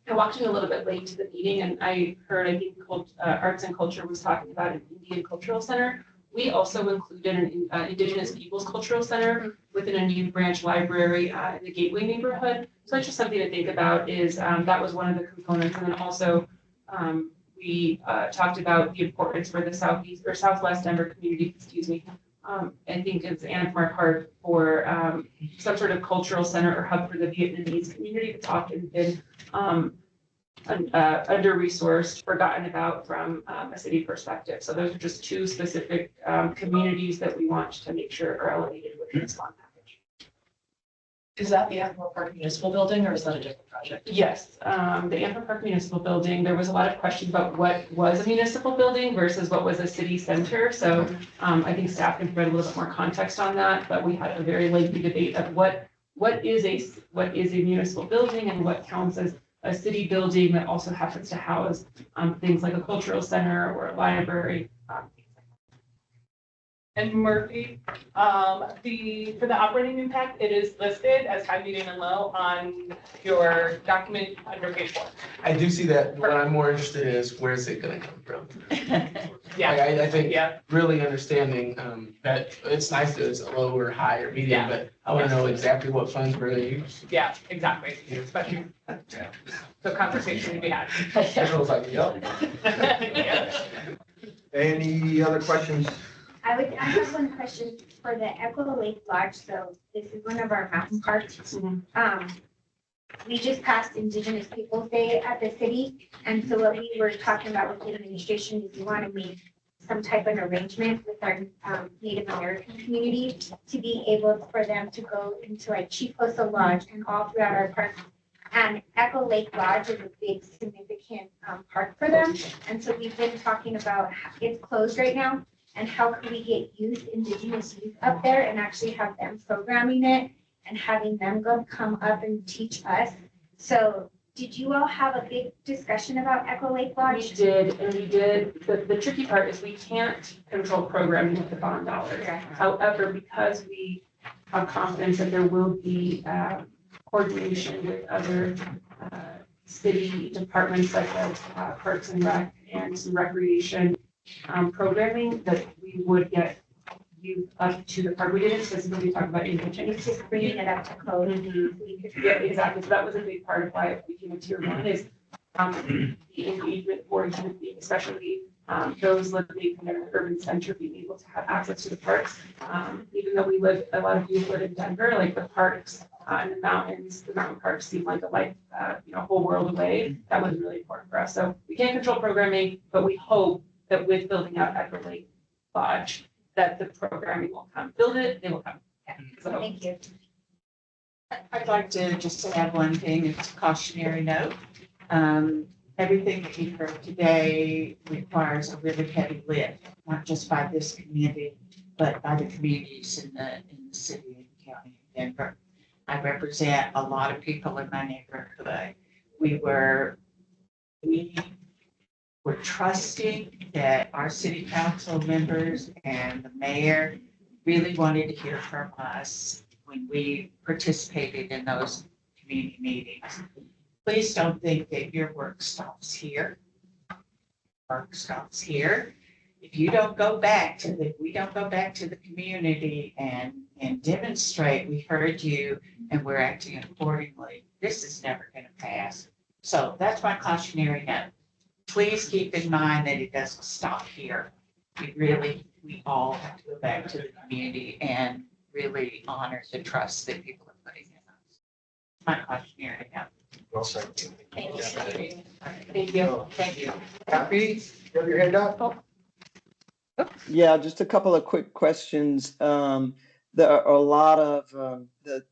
walked in a little bit late to the meeting and I heard, I think, Arts and Culture was talking about an Indian Cultural Center. We also included an Indigenous Peoples Cultural Center within a new branch library in the Gateway neighborhood. So that's just something to think about is that was one of the components. And then also we talked about the importance for the Southeast or Southwest Denver community, I think it's Anna Mark Hart for some sort of cultural center or hub for the Vietnamese community that's often been under-resourced, forgotten about from a city perspective. So those are just two specific communities that we want to make sure are elevated within this bond package. Is that the Antwerp Park Municipal Building or is that a different project? Yes, the Antwerp Park Municipal Building, there was a lot of questions about what was a municipal building versus what was a city center. So I think staff can provide a little bit more context on that, but we had a very lengthy debate of what is a municipal building and what counts as a city building that also happens to house things like a cultural center or a library. And Murphy, for the operating impact, it is listed as high, medium, and low on your document under page 4. I do see that. What I'm more interested in is where's it gonna come from? Yeah. I think really understanding that it's nice that it's low or high or medium, but I want to know exactly what funds we're gonna use. Yeah, exactly, especially, the conversation to be had. Everyone's like, yep. Any other questions? I have one question for the Echo Lake Lodge. So this is one of our mountain parks. We just passed Indigenous Peoples Day at the city. And so what we were talking about with the administration is we want to make some type of arrangement with our Native American community to be able for them to go into like Chiposa Lodge and all throughout our park. And Echo Lake Lodge is a big significant park for them. And so we've been talking about, it's closed right now. And how can we get youth, Indigenous youth up there and actually have them programming it and having them come up and teach us. So did you all have a big discussion about Echo Lake Lodge? We did, and we did. The tricky part is we can't control programming with the bond dollars. Okay. However, because we have confidence that there will be coordination with other city departments such as Parks and Rec and some recreation programming, that we would get youth up to the park. We didn't specifically talk about Indigenous. Just bringing it up to code. Yeah, exactly. So that was a big part of why it became a tier 1 is the engagement for youth, especially those living in an urban center, being able to have access to the parks. Even though a lot of youth live in Denver, like the parks and the mountain parks seem like a whole world away. That was really important for us. So we can't control programming, but we hope that with building out Echo Lake, lodge, that the programming will come. Build it, they will come. So, Thank you. I'd like to just add one thing, it's a cautionary note. Everything that you've heard today requires a really heavy lift, not just by this community, but by the communities in the city and county of Denver. I represent a lot of people in my neighborhood. We were trusting that our city council members and the mayor really wanted to hear from us when we participated in those community meetings. Please don't think that your work stops here. Work stops here. If you don't go back to we don't go back to the community and demonstrate, we heard you and we're acting accordingly, this is never going to pass. So that's my cautionary note. Please keep in mind that it doesn't stop here. We all have to go back to the community and really honor the trust that people are putting in us. My cautionary note. Well said. Thank you. thank you. Thank you. Happy, you have your hand up? Yeah, just a couple of quick questions. There are a lot of the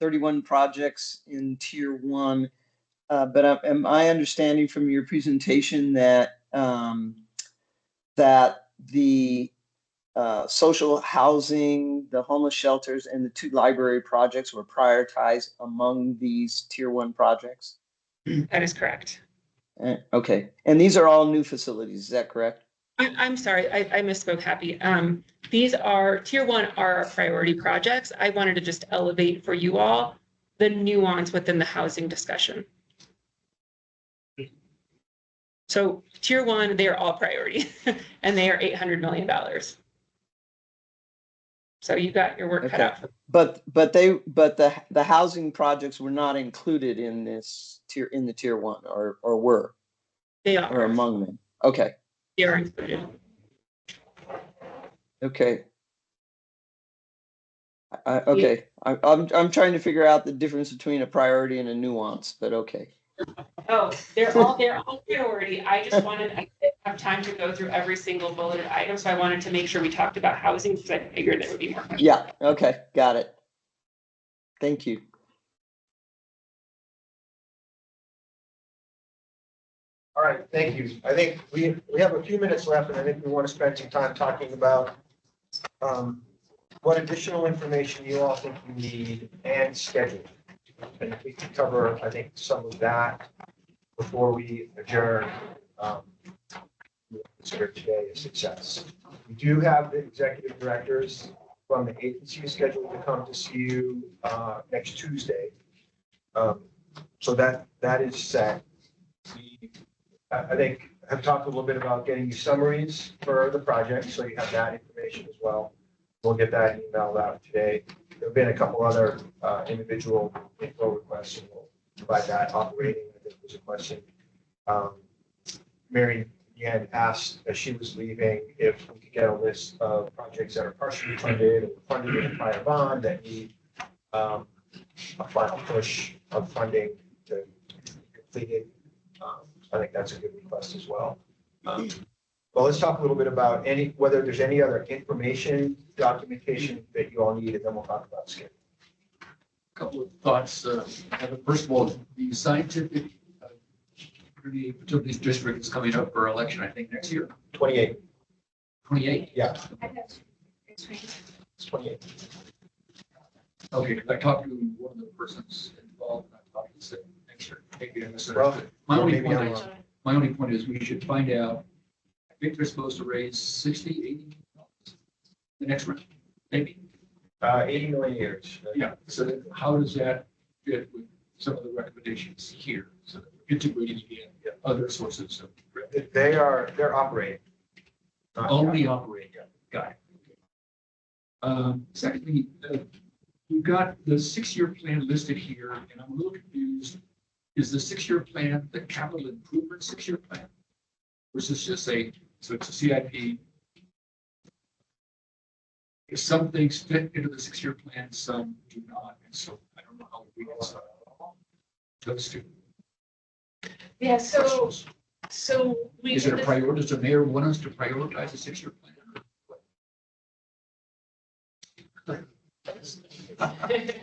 31 projects in tier 1, but am I understanding from your presentation that that the social housing, the homeless shelters, and the 2 library projects were prioritized among these tier 1 projects? That is correct. Okay, and these are all new facilities, is that correct? I'm sorry, I misspoke, Happy. These are, tier 1 are our priority projects. I wanted to just elevate for you all the nuance within the housing discussion. So tier 1, they are all priority and they are $800 million. So you got your work cut out. But the housing projects were not included in this tier, in the tier 1, or were? They are. Or among them? Okay. They are included. Okay. Okay. I'm trying to figure out the difference between a priority and a nuance, but okay. Oh, they're all priority. I just wanted, I didn't have time to go through every single bulleted item, so I wanted to make sure we talked about housing because I figured there would be more questions. Yeah, okay, got it. Thank you. All right, thank you. I think we have a few minutes left, and I think we want to spend some time talking about what additional information you all think you need and schedule. And if we can cover, I think, some of that before we adjourn, we'll consider today a success. We do have the executive directors from the agency scheduled to come to see you next Tuesday. So that is set. I think I've talked a little bit about getting you summaries for the project, so you have that information as well. We'll get that emailed out today. There have been a couple other individual info requests, and we'll provide that. Operating, I think, was a question. Mary Yan asked as she was leaving if we could get a list of projects that are partially funded or funded in a prior bond that need a final push of funding to be completed. I think that's a good request as well. Well, let's talk a little bit about whether there's any other information, documentation that you all need, and then we'll talk about schedule. A couple of thoughts. First of all, the scientific utilities district is coming up for election, I think, next year. 28. 28? Yeah. It's 28. Okay, because I talked to one of the persons involved, and I talked to the next year. Maybe I misunderstood. Well, My only maybe point is we should find out. I think they're supposed to raise 60, 80 the next round, maybe. 80 million years. Yeah. So then how does that fit with some of the recommendations here? So that we're integrating again other sources of revenue. They're operating. Only operating. Got it. Secondly, you've got the 6-year plan listed here, and I'm a little confused. Is the 6-year plan the capital improvement 6-year plan? Versus just so it's a CIP. If some things fit into the 6-year plan, some do not. And so I don't know how we reconcile those two. Yeah, so we. Is it a priority? Does the mayor want us to prioritize a 6-year plan?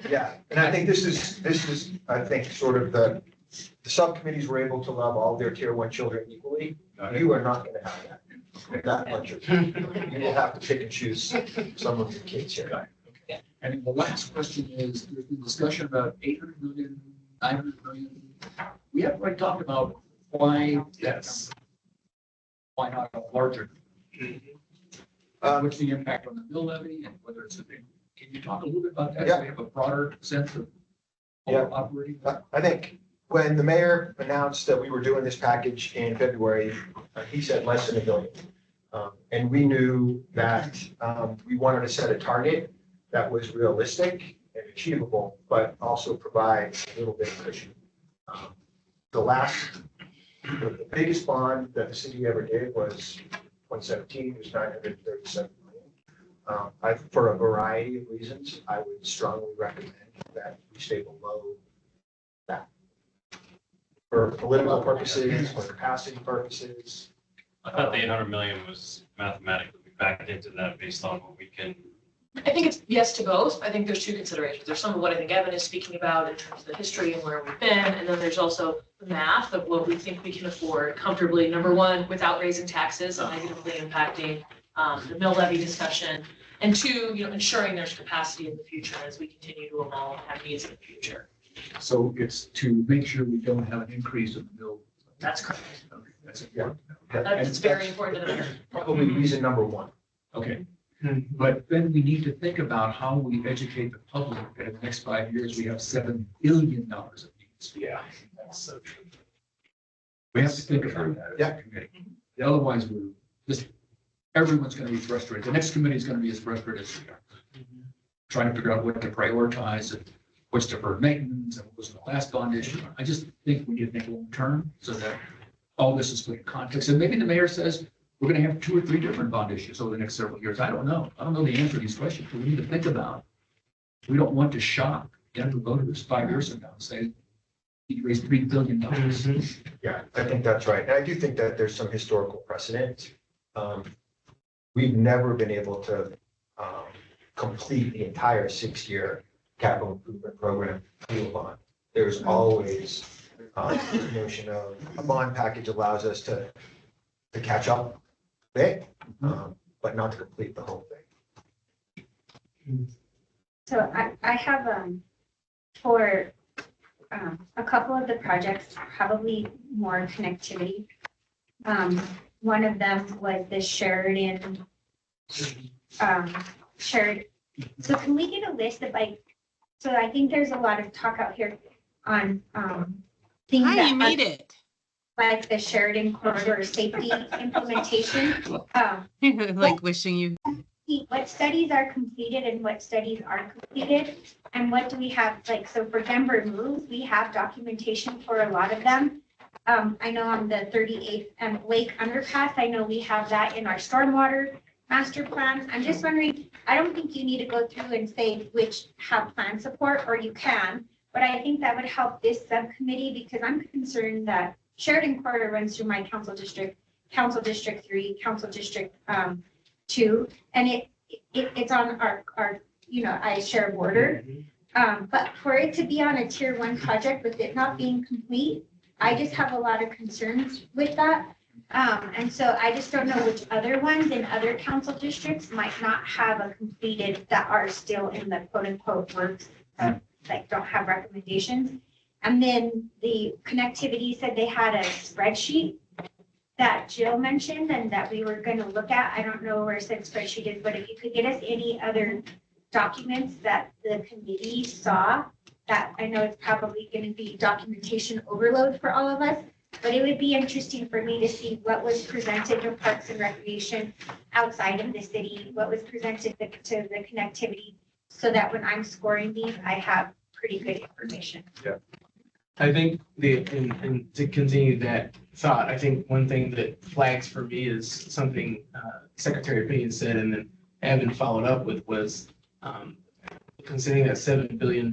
Yeah, and I think this is, I think, sort of the subcommittees were able to love all their tier one children equally. You are not gonna have that much of it. You will have to pick and choose some of your kids here. And the last question is, there's been discussion about 800 million, 900 million. We haven't quite talked about why, Yes. why not a larger? What's the impact on the mill levy and whether it's a big, can you talk a little bit about that? So we have a broader sense of operating. I think when the mayor announced that we were doing this package in February, he said less than $1 billion. And we knew that we wanted to set a target that was realistic and achievable, but also provide a little bit of cushion. The biggest bond that the city ever did was 2017, it was 937 million. For a variety of reasons, I would strongly recommend that we stay below that. For political purposes, for capacity purposes. I thought the 800 million was mathematically backed into that based on what we can. I think it's yes to both. I think there's two considerations. There's some of what I think Evan is speaking about in terms of the history and where we've been. And then there's also the math of what we think we can afford comfortably, number one, without raising taxes and negatively impacting the mill levy discussion. And two, ensuring there's capacity in the future as we continue to evolve and have needs in the future. So it's to make sure we don't have an increase in the mill. That's correct. Okay, that's important. That's very important to the mayor. Probably reason number one. Okay. But then we need to think about how we educate the public that in the next 5 years, we have $7 billion of needs. Yeah, that's so true. We have to think about that. Yeah. Otherwise, we're just, everyone's going to be frustrated. The next committee is going to be as frustrated as we are. Trying to figure out what to prioritize and what's deferred maintenance and what was the last bond issue. I just think we need to think long term so that all this is put in context. And maybe the mayor says, we're going to have 2 or 3 different bond issues over the next several years. I don't know. I don't know the answer to these questions, but we need to think about it. We don't want to shock Denver voters 5 years from now and say, you raised $3 billion. Yeah, I think that's right. And I do think that there's some historical precedent. We've never been able to complete the entire 6-year capital improvement program through a bond. There's always the notion of a bond package allows us to catch up bit, but not to complete the whole thing. So I have, for a couple of the projects, probably more connectivity. One of them was the Sheridan, Sheridan. So can we get a list of so I think there's a lot of talk out here on things Hi, that you made it. Like the Sheridan corridor safety implementation. Like wishing you. What studies are completed and what studies aren't completed, and what do we have, so for Denver Moves, we have documentation for a lot of them. I know on the 38th Lake Underpass, I know we have that in our stormwater master plans. I'm just wondering, I don't think you need to go through and say which have plan support, or you can, but I think that would help this subcommittee, because I'm concerned that Sheridan corridor runs through my council district 3, council district 2, and it's on our I share a border. But for it to be on a tier 1 project with it not being complete, I just have a lot of concerns with that. And so I just don't know which other ones in other council districts might not have a completed, that are still in the quote unquote works, don't have recommendations. And then the connectivity said they had a spreadsheet that Jill mentioned and that we were going to look at. I don't know where said spreadsheet is, but if you could get us any other documents that the committee saw, that I know it's probably going to be documentation overload for all of us, but it would be interesting for me to see what was presented to Parks and Recreation outside of the city, what was presented to the connectivity, so that when I'm scoring these, I have pretty good information. Yeah. I think and to continue that thought, I think one thing that flags for me is something Secretary Payne said, and then Evan followed up with, was considering that $7 billion.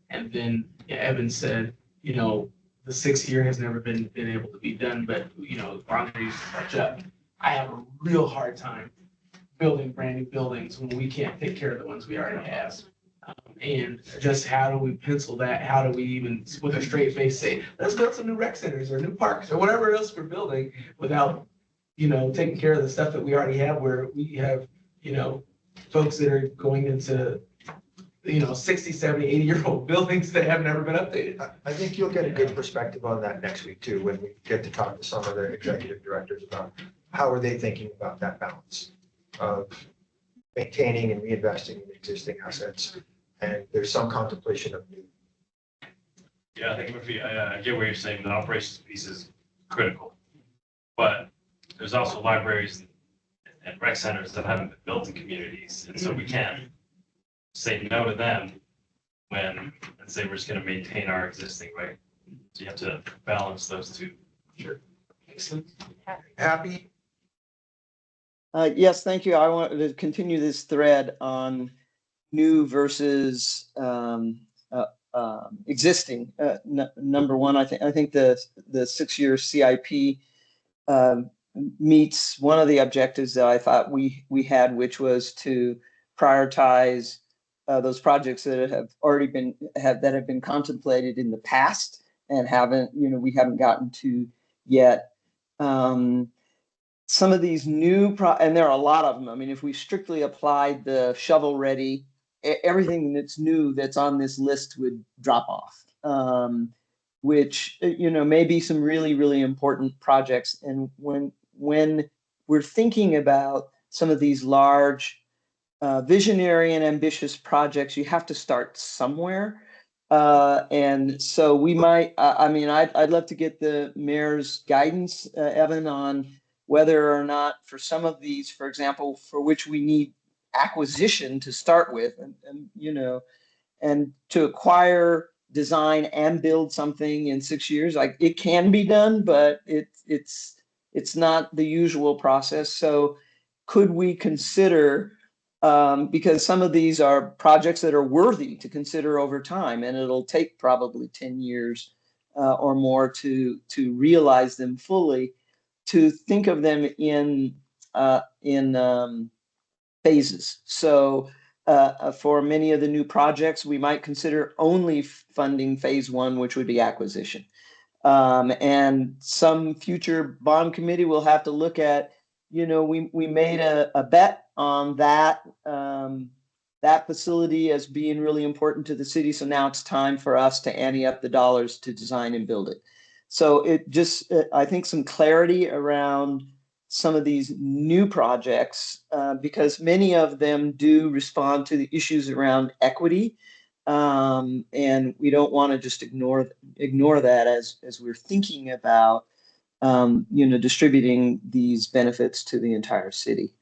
And then Evan said, the 6th year has never been able to be done, but, we're on to catch up. I have a real hard time building brand new buildings when we can't take care of the ones we already have. And just how do we pencil that? How do we even, with a straight face, say, let's build some new rec centers or new parks or whatever else we're building without, taking care of the stuff that we already have, where we have, folks that are going into, 60, 70, 80-year-old buildings that have never been updated. I think you'll get a good perspective on that next week too, when we get to talk to some of the executive directors about how are they thinking about that balance of maintaining and reinvesting in existing assets. And there's some contemplation of new. Yeah, I think I get what you're saying. The operations piece is critical, but there's also libraries and rec centers that haven't been built in communities, and so we can't say no to them and say we're just going to maintain our existing, right? So you have to balance those two. Sure. Happy? Yes, thank you. I want to continue this thread on new versus existing. Number one, I think the 6-year CIP meets one of the objectives that I thought we had, which was to prioritize those projects that have already been contemplated in the past and we haven't gotten to yet. Some of these new and there are a lot of them. I mean, if we strictly applied the shovel ready, everything that's new that's on this list would drop off, which, may be some really, really important projects. And when we're thinking about some of these large visionary and ambitious projects, you have to start somewhere. And so we might, I'd love to get the mayor's guidance, Evan, on whether or not for some of these, for example, for which we need acquisition to start with, and to acquire, design, and build something in 6 years, like it can be done, but it's not the usual process. So could we consider, because some of these are projects that are worthy to consider over time, and it'll take probably 10 years or more to realize them fully, to think of them in phases. So for many of the new projects, we might consider only funding phase one, which would be acquisition. And some future bond committee will have to look at, we made a bet on that facility as being really important to the city. So now it's time for us to ante up the dollars to design and build it. So it just, I think some clarity around some of these new projects, because many of them do respond to the issues around equity. And we don't want to just ignore that as we're thinking about, distributing these benefits to the entire city.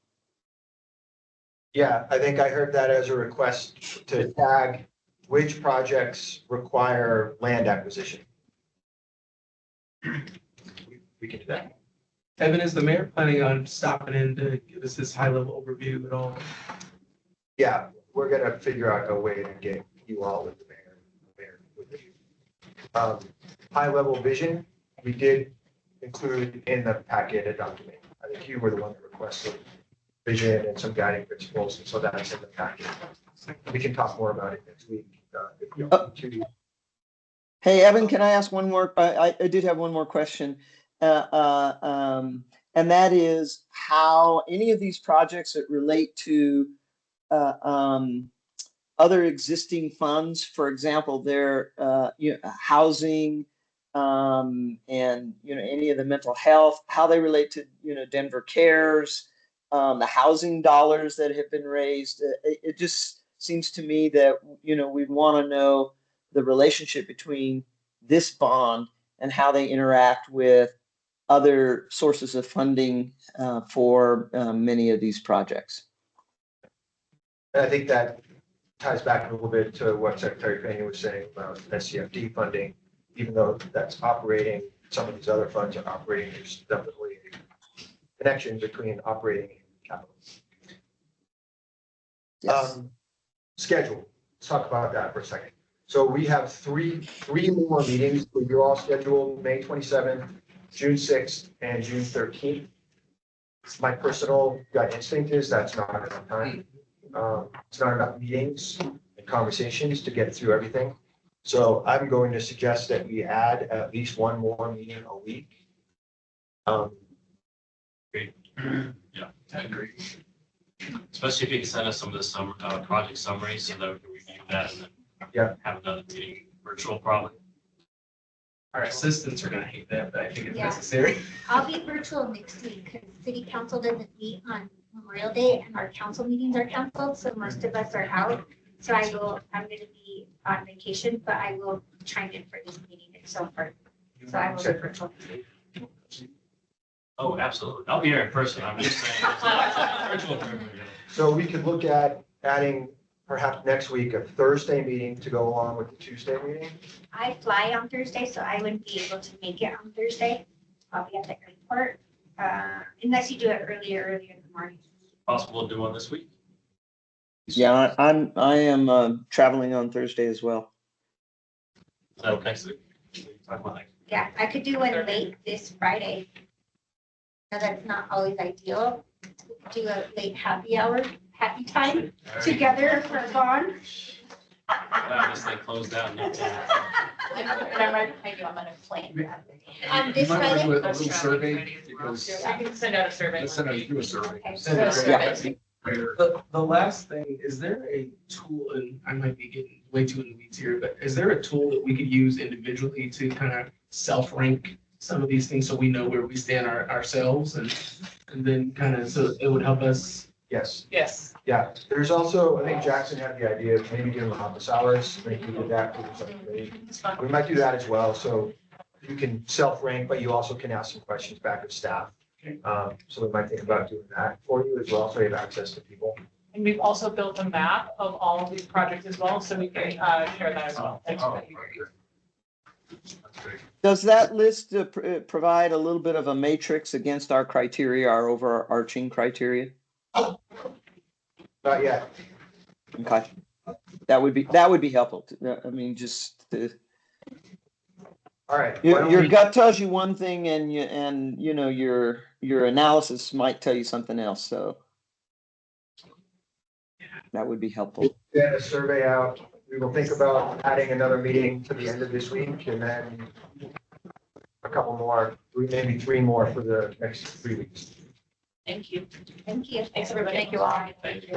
Yeah, I think I heard that as a request to tag which projects require land acquisition. We can do that. Evan, is the mayor planning on stopping in to give us this high-level overview at all? Yeah, we're gonna figure out a way to get you all with the mayor with you. High-level vision, we did include in the packet a document. I think you were the one that requested vision and some guiding principles, and so that's in the packet. We can talk more about it next week. If you want to. Hey, Evan, can I ask one more? I did have one more question. And that is how any of these projects that relate to other existing funds, for example, their housing and any of the mental health, how they relate to Denver Cares, the housing dollars that have been raised. It just seems to me that we'd want to know the relationship between this bond and how they interact with other sources of funding for many of these projects. And I think that ties back a little bit to what Secretary Payne was saying about SCFD funding. Even though that's operating, some of these other funds are operating, there's definitely a connection between operating and capital. Yes. Schedule. Let's talk about that for a second. So we have three more meetings. You're all scheduled May 27th, June 6th, and June 13th. My personal gut instinct is that's not enough time. It's not enough meetings and conversations to get through everything. So I'm going to suggest that we add at least one more meeting a week. Yeah, I agree. Especially if you can send us some of the summer, project summaries so that we can review that and then have another meeting virtual probably. Our assistants are gonna hate that, but I think it's Yeah. necessary. I'll be virtual next week because city council doesn't meet on Memorial Day and our council meetings are canceled, so most of us are out. So I'm gonna be on vacation, but I will chime in for this meeting and so forth. So I will be virtual. Oh, absolutely. I'll be here in person. I'm just saying. Virtual for everybody. So we could look at adding perhaps next week a Thursday meeting to go along with the Tuesday meeting. I fly on Thursday, so I wouldn't be able to make it on Thursday. I'll be at the airport, unless you do it earlier in the morning. Possible to do one this week? Yeah, I am traveling on Thursday as well. Is that next week? Talk about next week. Yeah, I could do one late this Friday. Now, that's not always ideal. We could do a late happy hour, happy time together for fun. Wow, this thing closed down. And I'm right behind you, I'm on a plane. This Friday. A little survey because. I can send out a survey. Let's send out a survey. Okay. Send it straight. The last thing, is there a tool, and I might be getting way too in the weeds here, but is there a tool that we could use individually to kind of self-rank some of these things so we know where we stand ourselves and then kind of, so it would help us? Yes. Yes. Yeah, there's also, I think Jackson had the idea of maybe doing office hours, maybe we did that. We might do that as well, so you can self-rank, but you also can ask some questions back of staff. So we might think about doing that for you as well, so you have access to people. And we've also built a map of all of these projects as well, so we can share that as well. Thanks for that. Does that list provide a little bit of a matrix against our criteria, our overarching criteria? Not yet. Okay. That would be helpful. I mean, just to. All right. Your gut tells you one thing and you know, your analysis might tell you something else, so. That would be helpful. Get a survey out. We will think about adding another meeting to the end of this week and then a couple more, maybe 3 more for the next 3 weeks. Thank you. Thank you. Thanks, everybody. Thank you all. Thank you.